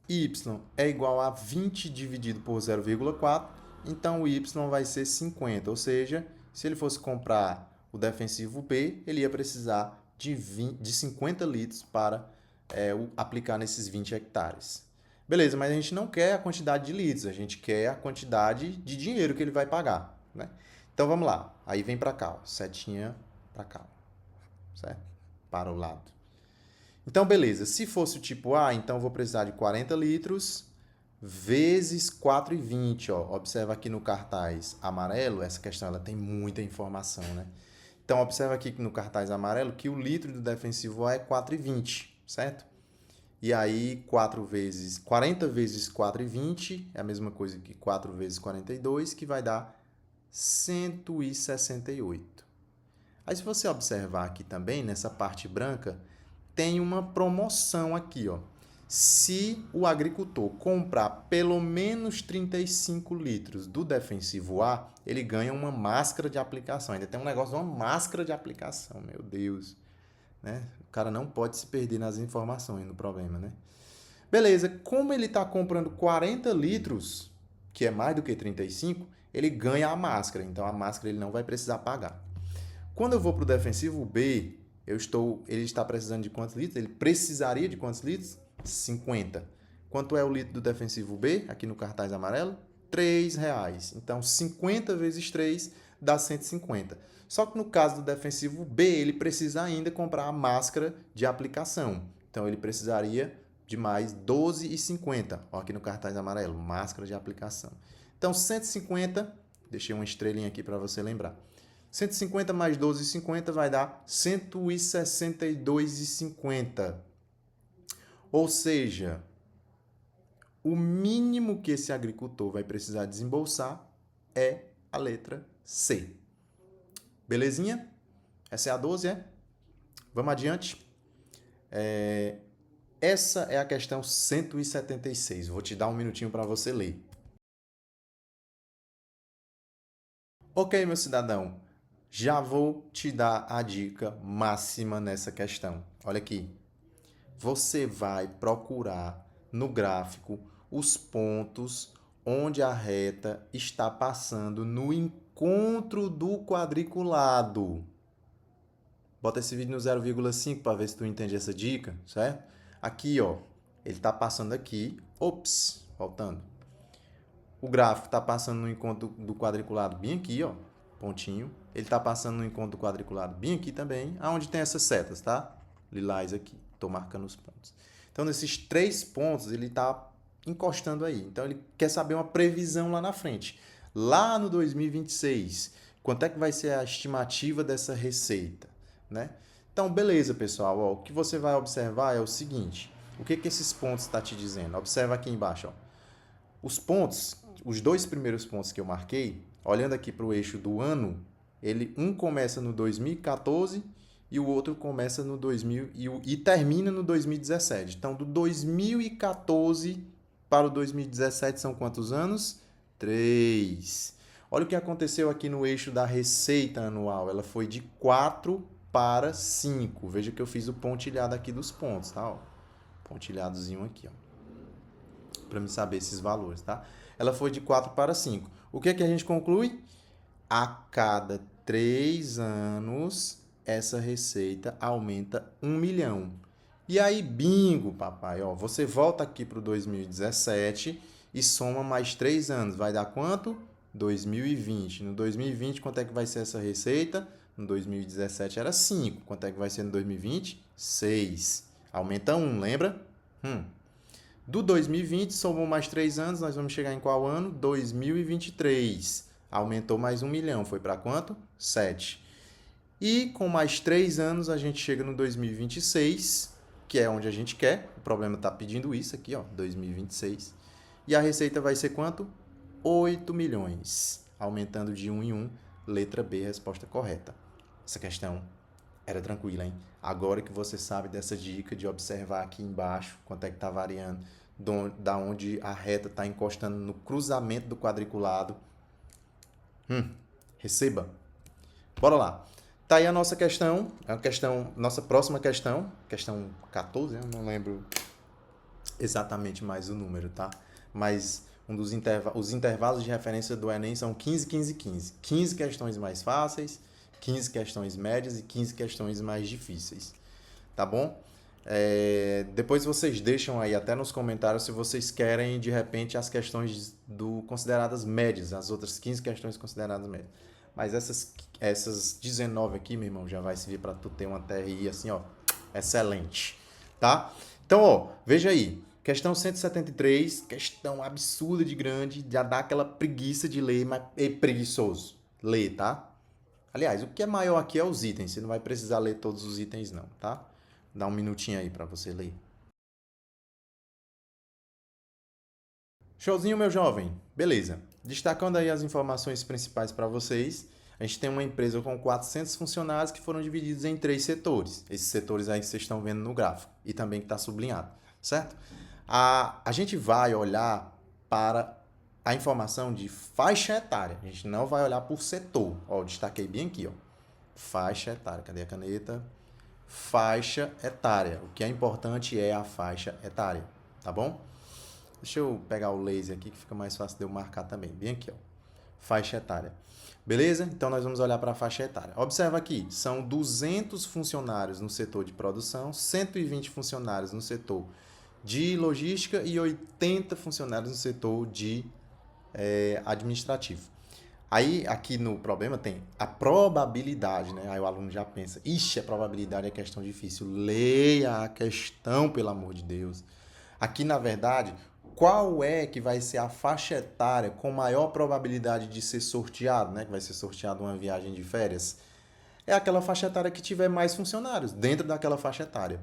y é igual a 20 dividido por 0,4, então o y vai ser 50, ou seja, se ele fosse comprar o defensivo B, ele ia precisar de 50 litros para aplicar nesses 20 hectares. Beleza, mas a gente não quer a quantidade de litros, a gente quer a quantidade de dinheiro que ele vai pagar, né? Então vamos lá, aí vem para cá, ó, setinha para cá, certo? Para o lado. Então, beleza, se fosse o tipo A, então eu vou precisar de 40 litros vezes 4,20, ó. Observa aqui no cartaz amarelo, essa questão ela tem muita informação, né? Então, observa aqui no cartaz amarelo que o litro do defensivo A é 4,20, certo? E aí, 40 vezes 4,20 é a mesma coisa que 4 vezes 42, que vai dar 168. Aí, se você observar aqui também, nessa parte branca, tem uma promoção aqui, ó. Se o agricultor comprar pelo menos 35 litros do defensivo A, ele ganha uma máscara de aplicação. Ainda tem um negócio de uma máscara de aplicação, meu Deus. Né? O cara não pode se perder nas informações no problema, né? Beleza, como ele está comprando 40 litros, que é mais do que 35, ele ganha a máscara. Então, a máscara ele não vai precisar pagar. Quando eu vou para o defensivo B, ele está precisando de quantos litros? Ele precisaria de quantos litros? 50. Quanto é o litro do defensivo B, aqui no cartaz amarelo? R$3. Então, 50 vezes 3 dá 150. Só que no caso do defensivo B, ele precisa ainda comprar a máscara de aplicação. Então, ele precisaria de mais 12,50. Ó, aqui no cartaz amarelo, máscara de aplicação. Então, 150, deixei uma estrelinha aqui para você lembrar. 150 mais 12,50 vai dar 162,50. Ou seja, o mínimo que esse agricultor vai precisar desembolsar é a letra C. Belezinha? Essa é a 12, é? Vamos adiante. Essa é a questão 176. Vou te dar um minutinho para você ler. Ok, meu cidadão. Já vou te dar a dica máxima nessa questão. Olha aqui. Você vai procurar no gráfico os pontos onde a reta está passando no encontro do quadriculado. Bota esse vídeo no 0,5 para ver se tu entende essa dica, certo? Aqui, ó, ele está passando aqui. Ops, voltando. O gráfico está passando no encontro do quadriculado bem aqui, ó, pontinho. Ele está passando no encontro do quadriculado bem aqui também, aonde tem essas setas, tá? Lilás aqui. Estou marcando os pontos. Então, nesses 3 pontos, ele está encostando aí. Então, ele quer saber uma previsão lá na frente. Lá no 2026, quanto é que vai ser a estimativa dessa receita, né? Então, beleza, pessoal. Ó, o que você vai observar é o seguinte. O que esses pontos estão te dizendo? Observa aqui embaixo. Ó. Os pontos, os 2 primeiros pontos que eu marquei, olhando aqui para o eixo do ano, um começa no 2014 e o outro começa no 2000 e termina no 2017. Então, do 2014 para o 2017 são quantos anos? 3. Olha o que aconteceu aqui no eixo da receita anual. Ela foi de 4 para 5. Veja que eu fiz o pontilhado aqui dos pontos, tá? Ó, pontilhadozinho aqui, ó, para me saber esses valores, tá? Ela foi de 4 para 5. O que é que a gente conclui? A cada 3 anos, essa receita aumenta 1 milhão. E aí, bingo, papai, ó, você volta aqui para o 2017 e soma mais 3 anos. Vai dar quanto? 2020. No 2020, quanto é que vai ser essa receita? No 2017 era 5. Quanto é que vai ser no 2020? 6. Aumenta 1, lembra? Do 2020, somou mais 3 anos, nós vamos chegar em qual ano? 2023. Aumentou mais 1 milhão. Foi para quanto? 7. E com mais 3 anos, a gente chega no 2026, que é onde a gente quer. O problema está pedindo isso aqui, ó, 2026. E a receita vai ser quanto? 8 milhões. Aumentando de 1 em 1. Letra B, resposta correta. Essa questão era tranquila, hein? Agora que você sabe dessa dica de observar aqui embaixo quanto é que está variando, da onde a reta está encostando no cruzamento do quadriculado. Receba. Bora lá. Tá aí a nossa questão, nossa próxima questão 14, eu não lembro exatamente mais o número, tá? Mas os intervalos de referência do Enem são 15, 15, 15. 15 questões mais fáceis, 15 questões médias e 15 questões mais difíceis, tá bom? Depois vocês deixam aí até nos comentários se vocês querem, de repente, as questões consideradas médias, as outras 15 questões consideradas médias. Mas essas 19 aqui, meu irmão, já vai servir para tu ter uma TRI assim, ó, excelente, tá? Então, ó, veja aí, questão 173, questão absurda de grande, já dá aquela preguiça de ler, mas é preguiçoso ler, tá? Aliás, o que é maior aqui é os itens, você não vai precisar ler todos os itens não, tá? Dá um minutinho aí para você ler. Showzinho, meu jovem. Beleza. Destacando aí as informações principais para vocês, a gente tem uma empresa com 400 funcionários que foram divididos em 3 setores. Esses setores aí que vocês estão vendo no gráfico e também que está sublinhado, certo? A gente vai olhar para a informação de faixa etária. A gente não vai olhar por setor. Ó, eu destaquei bem aqui, ó. Faixa etária. Cadê a caneta? Faixa etária. O que é importante é a faixa etária, tá bom? Deixa eu pegar o laser aqui que fica mais fácil de eu marcar também. Bem aqui, ó. Faixa etária. Beleza? Então, nós vamos olhar para a faixa etária. Observa aqui, são 200 funcionários no setor de produção, 120 funcionários no setor de logística e 80 funcionários no setor de administrativo. Aí, aqui no problema tem a probabilidade, né? Aí o aluno já pensa, ixi, a probabilidade é questão difícil. Leia a questão, pelo amor de Deus. Aqui, na verdade, qual é que vai ser a faixa etária com maior probabilidade de ser sorteado, né? Que vai ser sorteado uma viagem de férias? É aquela faixa etária que tiver mais funcionários dentro daquela faixa etária.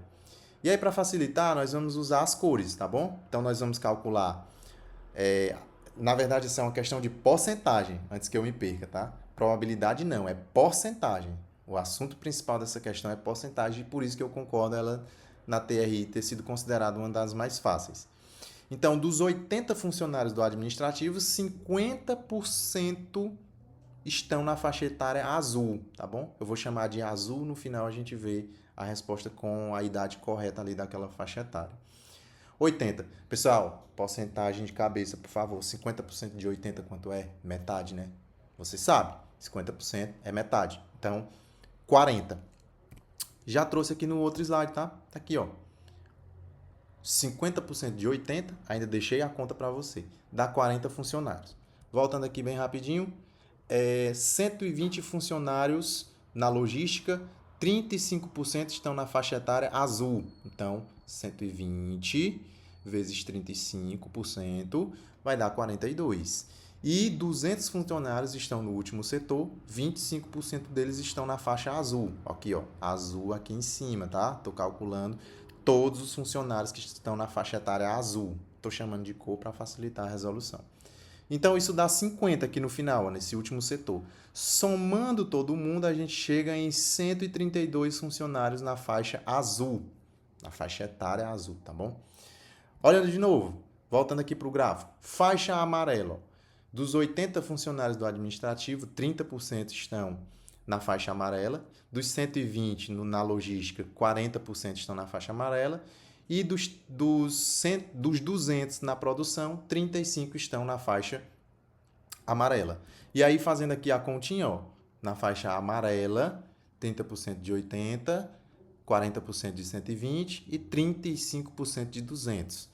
E aí, para facilitar, nós vamos usar as cores, tá bom? Então, nós vamos calcular. Na verdade, isso é uma questão de porcentagem, antes que eu me perca, tá? Probabilidade não, é porcentagem. O assunto principal dessa questão é porcentagem, e por isso que eu concordo ela na TRI ter sido considerada uma das mais fáceis. Então, dos 80 funcionários do administrativo, 50% estão na faixa etária azul, tá bom? Eu vou chamar de azul, no final a gente vê a resposta com a idade correta ali daquela faixa etária. 80. Pessoal, porcentagem de cabeça, por favor. 50% de 80 quanto é? Metade, né? Você sabe, 50% é metade. Então, 40. Já trouxe aqui no outro slide, tá? Tá aqui, ó. 50% de 80, ainda deixei a conta para você. Dá 40 funcionários. Voltando aqui bem rapidinho, 120 funcionários na logística, 35% estão na faixa etária azul. Então, 120 vezes 35% vai dar 42. E 200 funcionários estão no último setor, 25% deles estão na faixa azul. Aqui, ó, azul aqui em cima, tá? Tô calculando todos os funcionários que estão na faixa etária azul. Tô chamando de cor para facilitar a resolução. Então, isso dá 50 aqui no final, ó, nesse último setor. Somando todo mundo, a gente chega em 132 funcionários na faixa azul, na faixa etária azul, tá bom? Olhando de novo, voltando aqui para o gráfico. Faixa amarela. Dos 80 funcionários do administrativo, 30% estão na faixa amarela. Dos 120 na logística, 40% estão na faixa amarela. E dos 200 na produção, 35 estão na faixa amarela. E aí, fazendo aqui a continha, ó, na faixa amarela, 30% de 80, 40% de 120 e 35% de 200.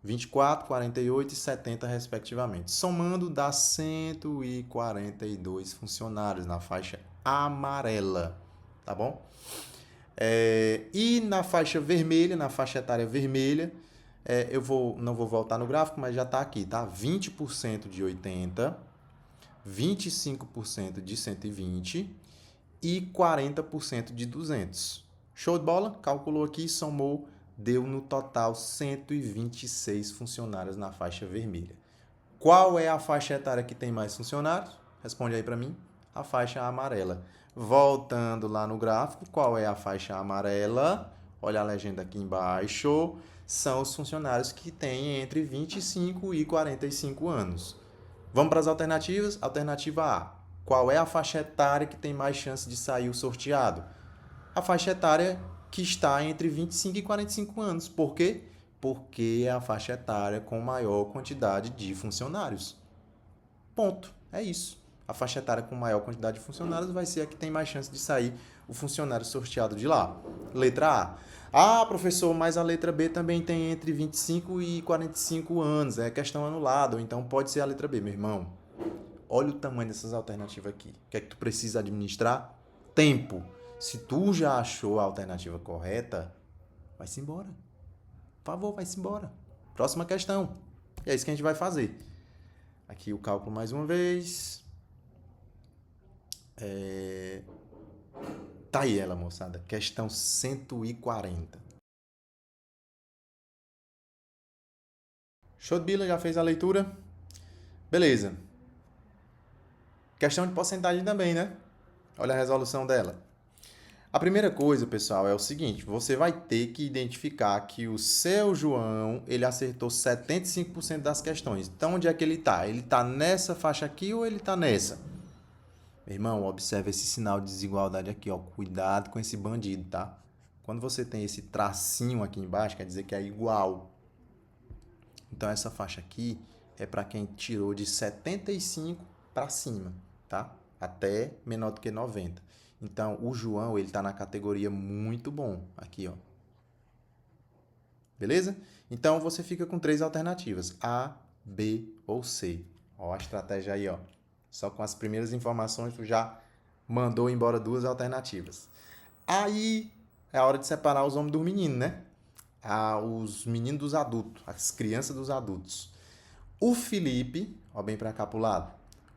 24, 48 e 70, respectivamente. Somando, dá 142 funcionários na faixa amarela, tá bom? E na faixa vermelha, na faixa etária vermelha, não vou voltar no gráfico, mas já está aqui, tá? 20% de 80, 25% de 120 e 40% de 200. Show de bola? Calculou aqui, somou, deu no total 126 funcionários na faixa vermelha. Qual é a faixa etária que tem mais funcionários? Responde aí para mim. A faixa amarela. Voltando lá no gráfico, qual é a faixa amarela? Olha a legenda aqui embaixo. São os funcionários que têm entre 25 e 45 anos. Vamos para as alternativas? Alternativa A. Qual é a faixa etária que tem mais chance de sair o sorteado? A faixa etária que está entre 25 e 45 anos. Por quê? Porque é a faixa etária com maior quantidade de funcionários. Ponto. É isso. A faixa etária com maior quantidade de funcionários vai ser a que tem mais chance de sair o funcionário sorteado de lá. Letra A. Ah, professor, mas a letra B também tem entre 25 e 45 anos. É questão anulada, ou então pode ser a letra B, meu irmão. Olha o tamanho dessas alternativas aqui. O que é que tu precisa administrar? Tempo. Se tu já achou a alternativa correta, vai-se embora. Por favor, vai-se embora. Próxima questão. E é isso que a gente vai fazer. Aqui o cálculo mais uma vez. Tá aí ela, moçada. Questão 140. Show de bila, já fez a leitura? Beleza. Questão de porcentagem também, né? Olha a resolução dela. A primeira coisa, pessoal, é o seguinte, você vai ter que identificar que o seu João, ele acertou 75% das questões. Então, onde é que ele está? Ele está nessa faixa aqui ou ele está nessa? Meu irmão, observe esse sinal de desigualdade aqui, ó. Cuidado com esse bandido, tá? Quando você tem esse tracinho aqui embaixo, quer dizer que é igual. Então, essa faixa aqui é para quem tirou de 75 para cima, tá? Até menor do que 90. Então, o João, ele tá na categoria muito bom. Aqui, ó. Beleza? Então, você fica com 3 alternativas. A, B ou C. Ó a estratégia aí, ó. Só com as primeiras informações tu já mandou embora duas alternativas. Aí é a hora de separar os homens dos meninos, né? Os meninos dos adultos, as crianças dos adultos. O Felipe, ó bem pra cá pro lado,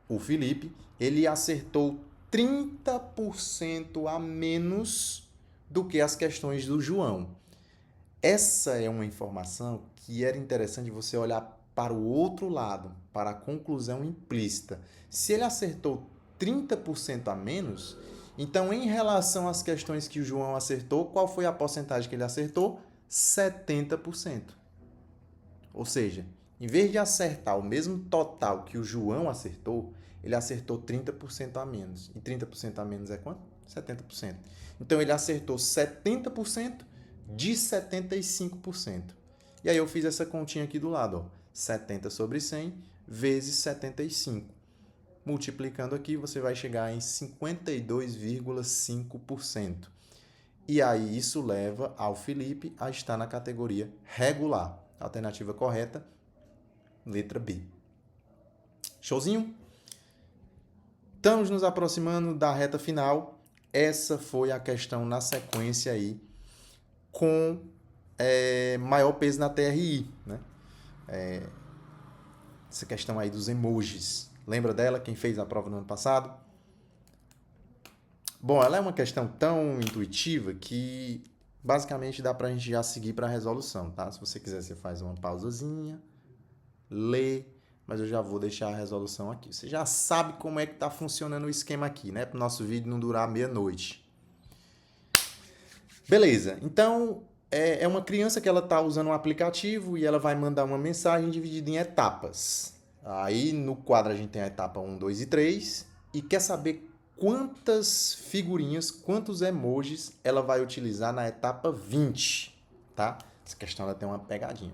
o Felipe, ele acertou 30% a menos do que as questões do João. Essa é uma informação que era interessante você olhar para o outro lado, para a conclusão implícita. Se ele acertou 30% a menos, então em relação às questões que o João acertou, qual foi a porcentagem que ele acertou? 70%. Ou seja, em vez de acertar o mesmo total que o João acertou, ele acertou 30% a menos. E 30% a menos é quanto? 70%. Então ele acertou 70% de 75%. E aí eu fiz essa continha aqui do lado, ó. 70 sobre 100 vezes 75. Multiplicando aqui, você vai chegar em 52,5%. E aí isso leva ao Felipe a estar na categoria regular. Alternativa correta, letra B. Showzinho? Estamos nos aproximando da reta final. Essa foi a questão na sequência aí com maior peso na TRI, né? Essa questão aí dos emojis. Lembra dela? Quem fez a prova no ano passado? Bom, ela é uma questão tão intuitiva que basicamente dá pra gente já seguir para a resolução, tá? Se você quiser, você faz uma pausazinha, lê, mas eu já vou deixar a resolução aqui. Você já sabe como é que tá funcionando o esquema aqui, né? Para o nosso vídeo não durar meia-noite. Beleza, então é uma criança que ela tá usando um aplicativo e ela vai mandar uma mensagem dividida em etapas. Aí no quadro a gente tem a etapa 1, 2 e 3 e quer saber quantas figurinhas, quantos emojis ela vai utilizar na etapa 20, tá? Essa questão ela tem uma pegadinha.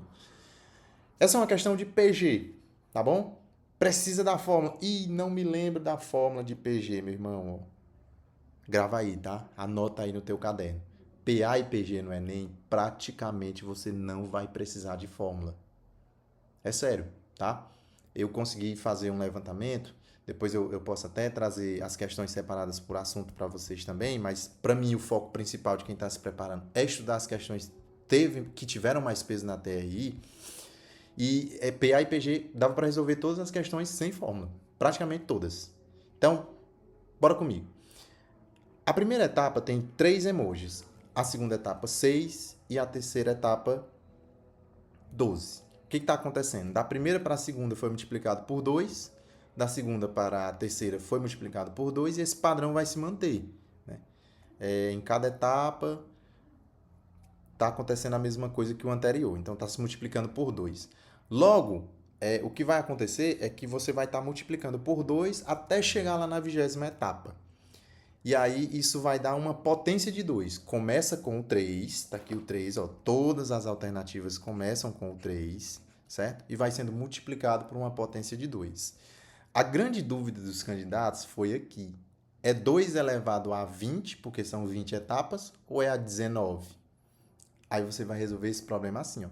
Essa é uma questão de PG, tá bom? Precisa da fórmula. Ih, não me lembro da fórmula de PG, meu irmão. Grava aí, tá? Anota aí no teu caderno. PA e PG no Enem, praticamente você não vai precisar de fórmula. É sério, tá? Eu consegui fazer um levantamento, depois eu posso até trazer as questões separadas por assunto para vocês também, mas para mim o foco principal de quem está se preparando é estudar as questões que tiveram mais peso na TRI. E PA e PG dava para resolver todas as questões sem fórmula, praticamente todas. Então, bora comigo. A primeira etapa tem 3 emojis, a segunda etapa 6 e a terceira etapa 12. O que está acontecendo? Da primeira para a segunda foi multiplicado por 2, da segunda para a terceira foi multiplicado por 2 e esse padrão vai se manter, né? Em cada etapa está acontecendo a mesma coisa que o anterior, então está se multiplicando por 2. Logo, o que vai acontecer é que você vai estar multiplicando por 2 até chegar lá na 20ª etapa. E aí isso vai dar uma potência de 2. Começa com o 3, tá aqui o 3, ó, todas as alternativas começam com o 3, certo? E vai sendo multiplicado por uma potência de 2. A grande dúvida dos candidatos foi aqui. É 2 elevado a 20, porque são 20 etapas, ou é a 19? Aí você vai resolver esse problema assim, ó.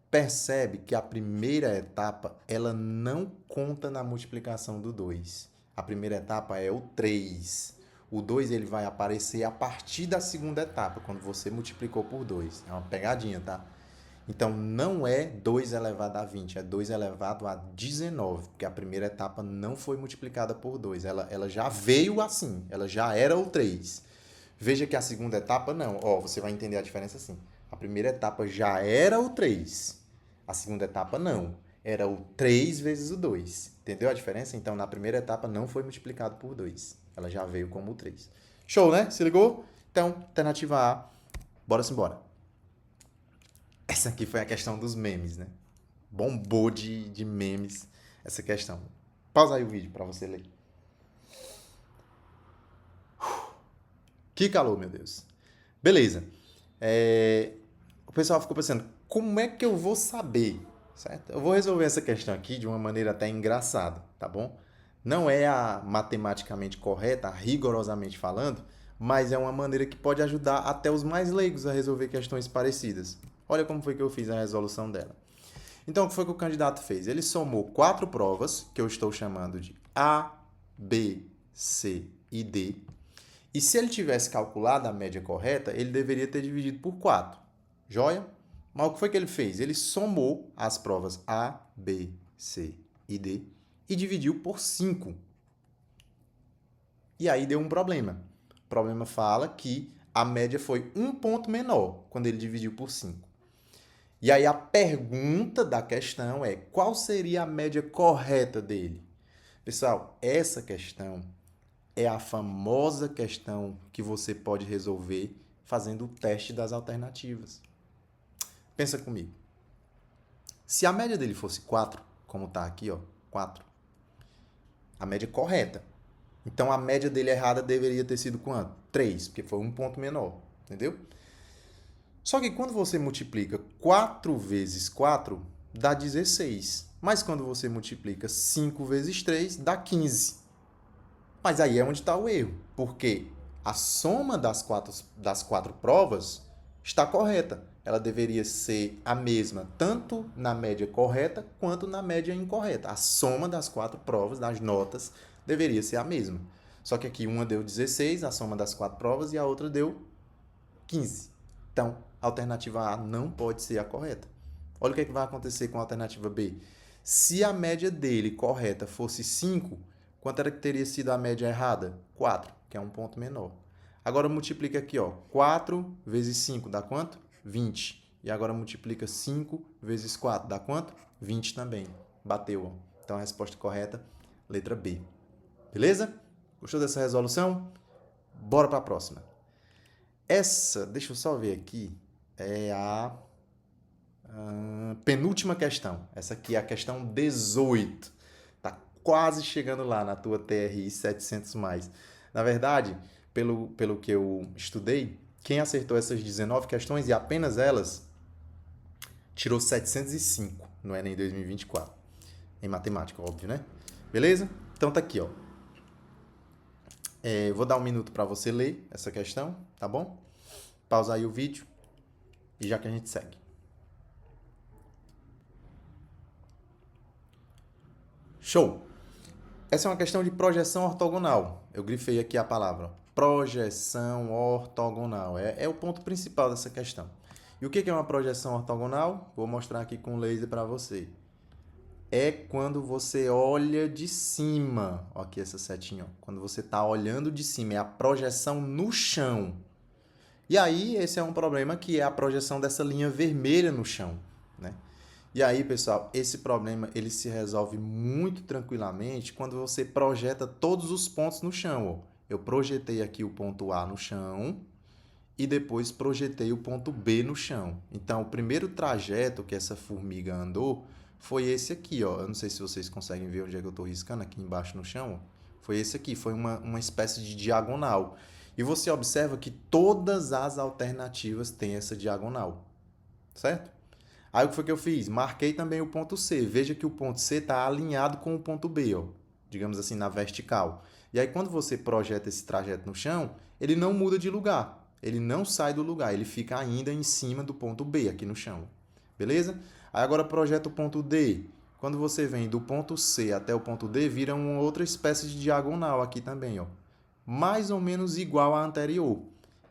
Percebe que a primeira etapa, ela não conta na multiplicação do 2. A primeira etapa é o 3. O 2 ele vai aparecer a partir da segunda etapa, quando você multiplicou por 2. É uma pegadinha, tá? Então, não é 2 elevado a 20, é 2 elevado a 19, porque a primeira etapa não foi multiplicada por 2. Ela já veio assim, ela já era o 3. Veja que a segunda etapa não. Ó, você vai entender a diferença assim. A primeira etapa já era o 3. A segunda etapa não. Era o 3 vezes o 2. Entendeu a diferença? Então, na primeira etapa não foi multiplicado por 2. Ela já veio como o 3. Show, né? Se ligou? Então, alternativa A. Bora-se embora. Essa aqui foi a questão dos memes, né? Bombou de memes essa questão. Pausa aí o vídeo para você ler. Que calor, meu Deus. Beleza. O pessoal ficou pensando, como é que eu vou saber? Certo? Eu vou resolver essa questão aqui de uma maneira até engraçada, tá bom? Não é a matematicamente correta, rigorosamente falando, mas é uma maneira que pode ajudar até os mais leigos a resolver questões parecidas. Olha como foi que eu fiz a resolução dela. Então, o que foi que o candidato fez? Ele somou 4 provas, que eu estou chamando de A, B, C e D. E se ele tivesse calculado a média correta, ele deveria ter dividido por 4. Joia? Mas o que foi que ele fez? Ele somou as provas A, B, C e D e dividiu por 5. E aí deu um problema. O problema fala que a média foi um ponto menor quando ele dividiu por 5. E aí a pergunta da questão é: qual seria a média correta dele? Pessoal, essa questão é a famosa questão que você pode resolver fazendo o teste das alternativas. Pensa comigo. Se a média dele fosse 4, como está aqui, ó, 4, a média correta. Então a média dele errada deveria ter sido quanto? 3, porque foi um ponto menor, entendeu? Só que quando você multiplica 4 vezes 4, dá 16. Mas quando você multiplica 5 vezes 3, dá 15. Mas aí é onde está o erro, porque a soma das quatro provas está correta. Ela deveria ser a mesma tanto na média correta quanto na média incorreta. A soma das 4 provas, das notas, deveria ser a mesma. Só que aqui uma deu 16, a soma das 4 provas, e a outra deu 15. Então, a alternativa A não pode ser a correta. Olha o que vai acontecer com a alternativa B. Se a média dele correta fosse 5, quanto era que teria sido a média errada? 4, que é um ponto menor. Agora multiplica aqui, ó. 4 vezes 5 dá quanto? 20. E agora multiplica 5 vezes 4 dá quanto? 20 também. Bateu, ó. Então a resposta correta, letra B. Beleza? Gostou dessa resolução? Bora para a próxima. Essa, deixa eu só ver aqui, é a penúltima questão. Essa aqui é a questão 18. Tá quase chegando lá na tua TRI 700+. Na verdade, pelo que eu estudei, quem acertou essas 19 questões, e apenas elas, tirou 705 no Enem 2024. Em matemática, óbvio, né? Beleza? Então tá aqui, ó. Vou dar um minuto para você ler essa questão, tá bom? Pausa aí o vídeo e já que a gente segue. Show! Essa é uma questão de projeção ortogonal. Eu grifei aqui a palavra. Projeção ortogonal. É o ponto principal dessa questão. E o que é uma projeção ortogonal? Vou mostrar aqui com laser para você. É quando você olha de cima. Ó, aqui essa setinha. Ó. Quando você está olhando de cima. É a projeção no chão. E aí, esse é um problema que é a projeção dessa linha vermelha no chão, né? E aí, pessoal, esse problema ele se resolve muito tranquilamente quando você projeta todos os pontos no chão. Ó. Eu projetei aqui o ponto A no chão e depois projetei o ponto B no chão. Então, o primeiro trajeto que essa formiga andou foi esse aqui. Ó. Eu não sei se vocês conseguem ver onde é que eu estou riscando, aqui embaixo no chão. Ó. Foi esse aqui, foi uma espécie de diagonal. E você observa que todas as alternativas têm essa diagonal, certo? Aí o que foi que eu fiz? Marquei também o ponto C. Veja que o ponto C está alinhado com o ponto B, ó, digamos assim, na vertical. E aí quando você projeta esse trajeto no chão, ele não muda de lugar. Ele não sai do lugar, ele fica ainda em cima do ponto B, aqui no chão. Beleza? Aí agora projeta o ponto D. Quando você vem do ponto C até o ponto D, vira uma outra espécie de diagonal aqui também, ó. Mais ou menos igual à anterior.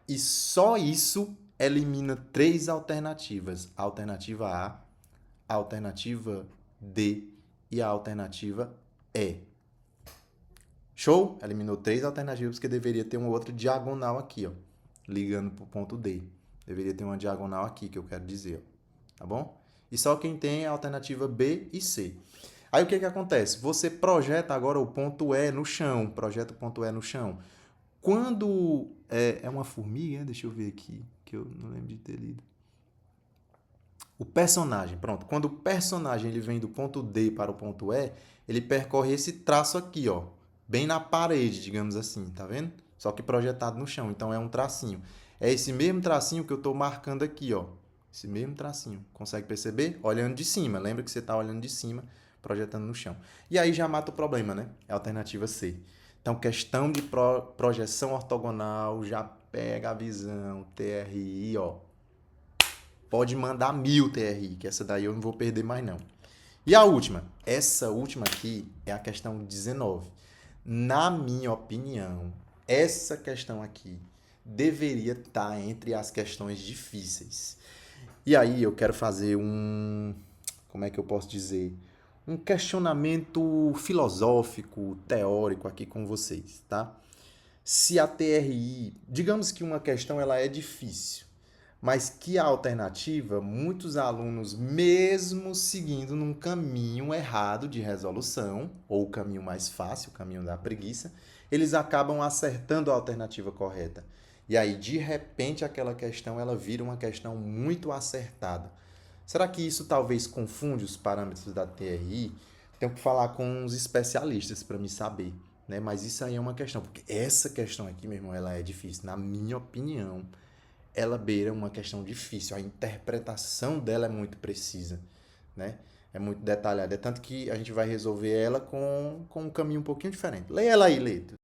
E só isso elimina 3 alternativas. A alternativa A, a alternativa D e a alternativa E. Show? Eliminou 3 alternativas, porque deveria ter uma outra diagonal aqui, ó, ligando para o ponto D. Deveria ter uma diagonal aqui, que eu quero dizer. Ó, tá bom? E só quem tem é a alternativa B e C. Aí o que acontece? Você projeta agora o ponto E no chão. Projeta o ponto E no chão. Quando é uma formiga, deixa eu ver aqui, que eu não lembro de ter lido. O personagem, pronto. Quando o personagem ele vem do ponto D para o ponto E, ele percorre esse traço aqui, ó, bem na parede, digamos assim, tá vendo? Só que projetado no chão, então é um tracinho. É esse mesmo tracinho que eu estou marcando aqui, ó. Esse mesmo tracinho. Consegue perceber? Olhando de cima. Lembra que você está olhando de cima, projetando no chão. E aí já mata o problema, né? É a alternativa C. Então, questão de projeção ortogonal, já pega a visão, TRI, ó. Pode mandar 1000 TRI, que essa daí eu não vou perder mais não. E a última? Essa última aqui é a questão 19. Na minha opinião, essa questão aqui deveria estar entre as questões difíceis. E aí eu quero fazer como é que eu posso dizer? Um questionamento filosófico, teórico aqui com vocês, tá? Se a TRI, digamos que uma questão ela é difícil, mas que a alternativa, muitos alunos, mesmo seguindo num caminho errado de resolução, ou o caminho mais fácil, o caminho da preguiça, eles acabam acertando a alternativa correta. E aí, de repente, aquela questão ela vira uma questão muito acertada. Será que isso talvez confunde os parâmetros da TRI? Tenho que falar com os especialistas para me saber, né? Mas isso aí é uma questão, porque essa questão aqui, meu irmão, ela é difícil. Na minha opinião, ela beira uma questão difícil. A interpretação dela é muito precisa, né? É muito detalhada. É tanto que a gente vai resolver ela com um caminho um pouquinho diferente. Leia ela aí, Leito.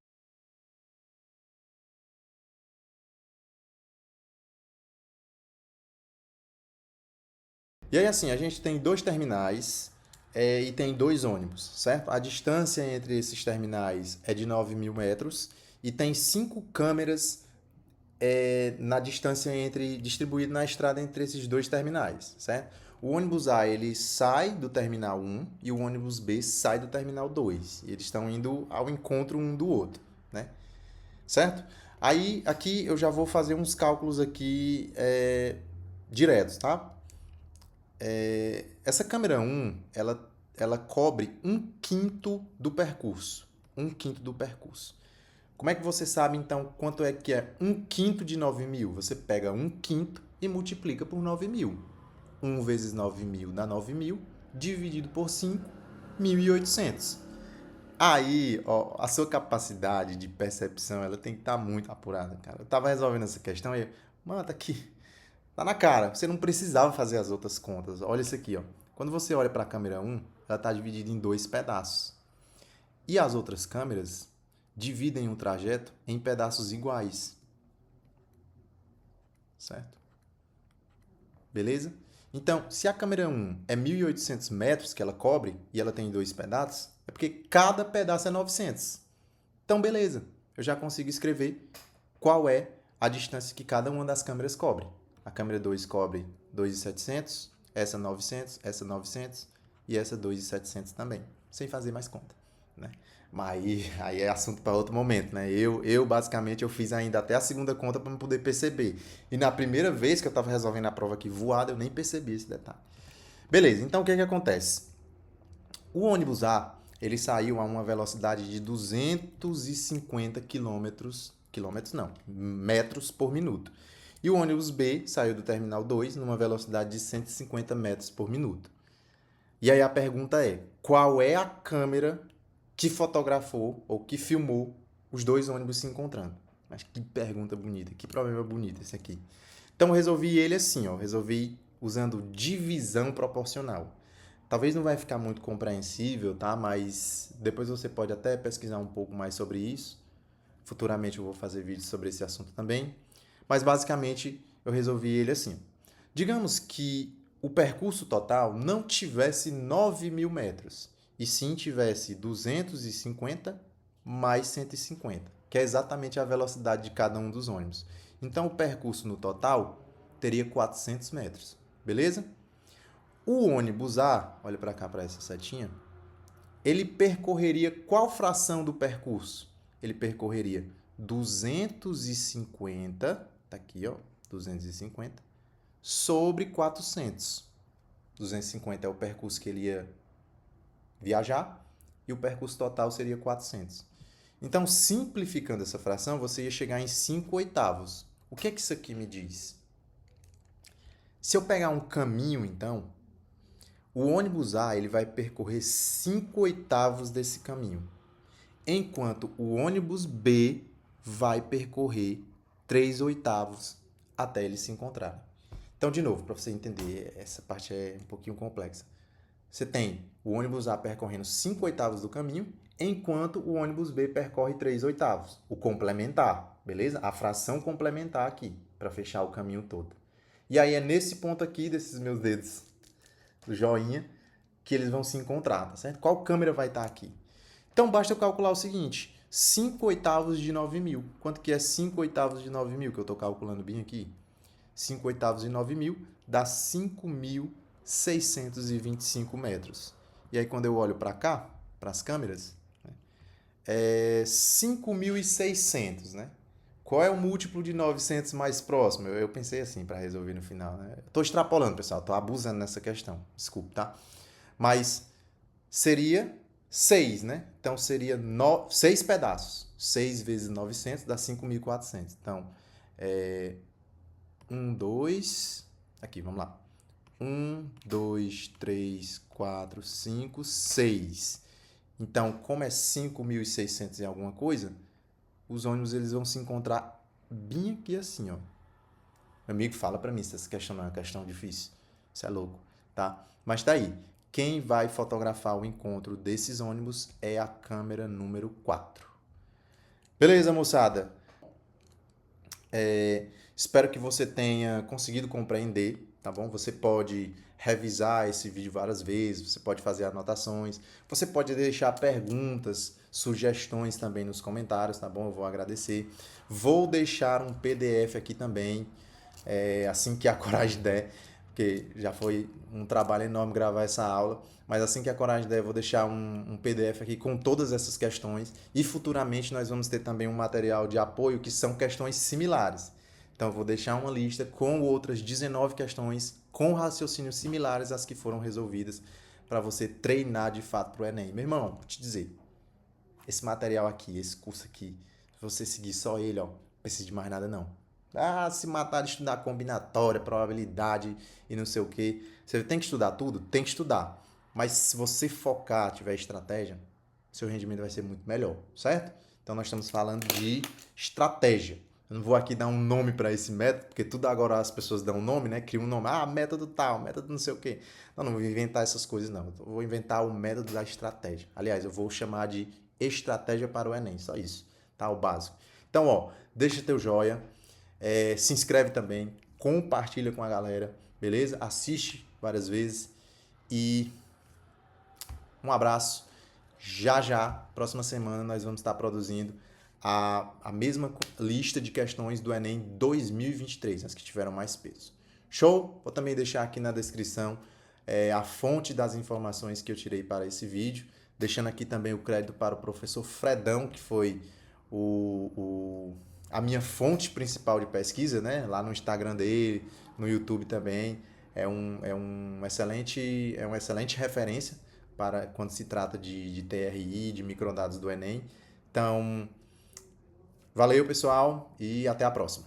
E aí, assim, a gente tem dois terminais e tem dois ônibus, certo? A distância entre esses terminais é de 9.000 metros e tem 5 câmeras na distância distribuído na estrada entre esses dois terminais, certo? O ônibus A ele sai do terminal 1 e o ônibus B sai do terminal 2. E eles estão indo ao encontro um do outro, né? Certo? Aí aqui eu já vou fazer uns cálculos aqui diretos, tá? Essa câmera 1, ela cobre um quinto do percurso. Um quinto do percurso. Como é que você sabe, então, quanto é que é um quinto de 9.000? Você pega um quinto e multiplica por 9.000. 1 vezes 9.000 dá 9.000, dividido por 5, 1.800. Aí, ó, a sua capacidade de percepção, ela tem que estar muito apurada, cara. Eu tava resolvendo essa questão e, mano, tá aqui. Tá na cara. Você não precisava fazer as outras contas. Olha isso aqui, ó. Quando você olha para a câmera 1, ela está dividida em dois pedaços. E as outras câmeras dividem o trajeto em pedaços iguais, certo? Beleza? Então, se a câmera 1 é 1.800 metros que ela cobre e ela tem dois pedaços, é porque cada pedaço é 900. Então, beleza. Eu já consigo escrever qual é a distância que cada uma das câmeras cobre. A câmera 2 cobre 2.700, essa 900 e essa 2.700 também, sem fazer mais conta, né? Mas aí é assunto para outro momento, né? Basicamente eu fiz ainda até a segunda conta para poder perceber. E na primeira vez que eu estava resolvendo a prova aqui voada, eu nem percebi esse detalhe. Beleza, então o que acontece? O ônibus A, ele saiu a uma velocidade de 250 quilômetros não, metros por minuto. E o ônibus B saiu do terminal 2 numa velocidade de 150 metros por minuto. E aí a pergunta é, qual é a câmera que fotografou ou que filmou os dois ônibus se encontrando? Mas que pergunta bonita, que problema bonito esse aqui. Então eu resolvi ele assim, ó, resolvi usando divisão proporcional. Talvez não vai ficar muito compreensível, tá? Mas depois você pode até pesquisar um pouco mais sobre isso. Futuramente eu vou fazer vídeos sobre esse assunto também. Mas basicamente eu resolvi ele assim. Digamos que o percurso total não tivesse 9.000 metros, e sim tivesse 250 mais 150, que é exatamente a velocidade de cada um dos ônibus. Então o percurso no total teria 400 metros, beleza? O ônibus A, olha para cá para essa setinha, ele percorreria qual fração do percurso? Ele percorreria 250, tá aqui, ó, 250 sobre 400. 250 é o percurso que ele ia viajar e o percurso total seria 400. Então, simplificando essa fração, você ia chegar em 5 oitavos. O que é que isso aqui me diz? Se eu pegar um caminho, então, o ônibus A ele vai percorrer 5 oitavos desse caminho, enquanto o ônibus B vai percorrer 3 oitavos até eles se encontrarem. Então, de novo, para você entender, essa parte é um pouquinho complexa. Você tem o ônibus A percorrendo 5 oitavos do caminho, enquanto o ônibus B percorre 3 oitavos. O complementar, beleza? A fração complementar aqui, para fechar o caminho todo. E aí é nesse ponto aqui, desses meus dedos do joinha, que eles vão se encontrar, tá certo? Qual câmera vai estar aqui? Então, basta eu calcular o seguinte, 5 oitavos de 9.000. Quanto que é 5 oitavos de 9.000, que eu estou calculando bem aqui? 5 oitavos de 9.000 dá 5.625 metros. E aí, quando eu olho para cá, para as câmeras, é 5.600, né? Qual é o múltiplo de 900 mais próximo? Eu pensei assim para resolver no final, né? Estou extrapolando, pessoal, estou abusando nessa questão. Desculpe, tá? Mas seria 6, né? Então seria 6 pedaços. 6 vezes 900 dá 5.400. Então, 1, 2... Aqui, vamos lá. 1, 2, 3, 4, 5, 6. Então, como é 5.600 em alguma coisa, os ônibus eles vão se encontrar bem aqui assim, ó. Meu amigo, fala pra mim se essa questão não é uma questão difícil. Isso é louco, tá? Mas tá aí. Quem vai fotografar o encontro desses ônibus é a câmera número 4. Beleza, moçada? Espero que você tenha conseguido compreender, tá bom? Você pode revisar esse vídeo várias vezes, você pode fazer anotações, você pode deixar perguntas, sugestões também nos comentários, tá bom? Eu vou agradecer. Vou deixar um PDF aqui também, assim que a coragem der, porque já foi um trabalho enorme gravar essa aula, mas assim que a coragem der, eu vou deixar um PDF aqui com todas essas questões e futuramente nós vamos ter também um material de apoio que são questões similares. Então, eu vou deixar uma lista com outras 19 questões com raciocínios similares às que foram resolvidas para você treinar de fato para o Enem. Meu irmão, vou te dizer, esse material aqui, esse curso aqui, se você seguir só ele, ó, não precisa de mais nada não. Se matar de estudar combinatória, probabilidade e não sei o quê. Você tem que estudar tudo? Tem que estudar. Mas se você focar, tiver estratégia, seu rendimento vai ser muito melhor, certo? Então, nós estamos falando de estratégia. Eu não vou aqui dar um nome para esse método, porque tudo agora as pessoas dão um nome, né? Criam um nome. Método tal, método não sei o quê. Não vou inventar essas coisas, não. Eu vou inventar o método da estratégia. Aliás, eu vou chamar de estratégia para o Enem, só isso, tá? O básico. Então, ó, deixa teu joia, se inscreve também, compartilha com a galera, beleza? Assiste várias vezes e um abraço. Já, próxima semana, nós vamos estar produzindo a mesma lista de questões do Enem 2023, as que tiveram mais peso. Show? Vou também deixar aqui na descrição a fonte das informações que eu tirei para esse vídeo, deixando aqui também o crédito para o professor Fredão, que foi a minha fonte principal de pesquisa, né? Lá no Instagram dele, no YouTube também. É uma excelente referência para quando se trata de TRI, de microdados do Enem. Então, valeu, pessoal, e até a próxima.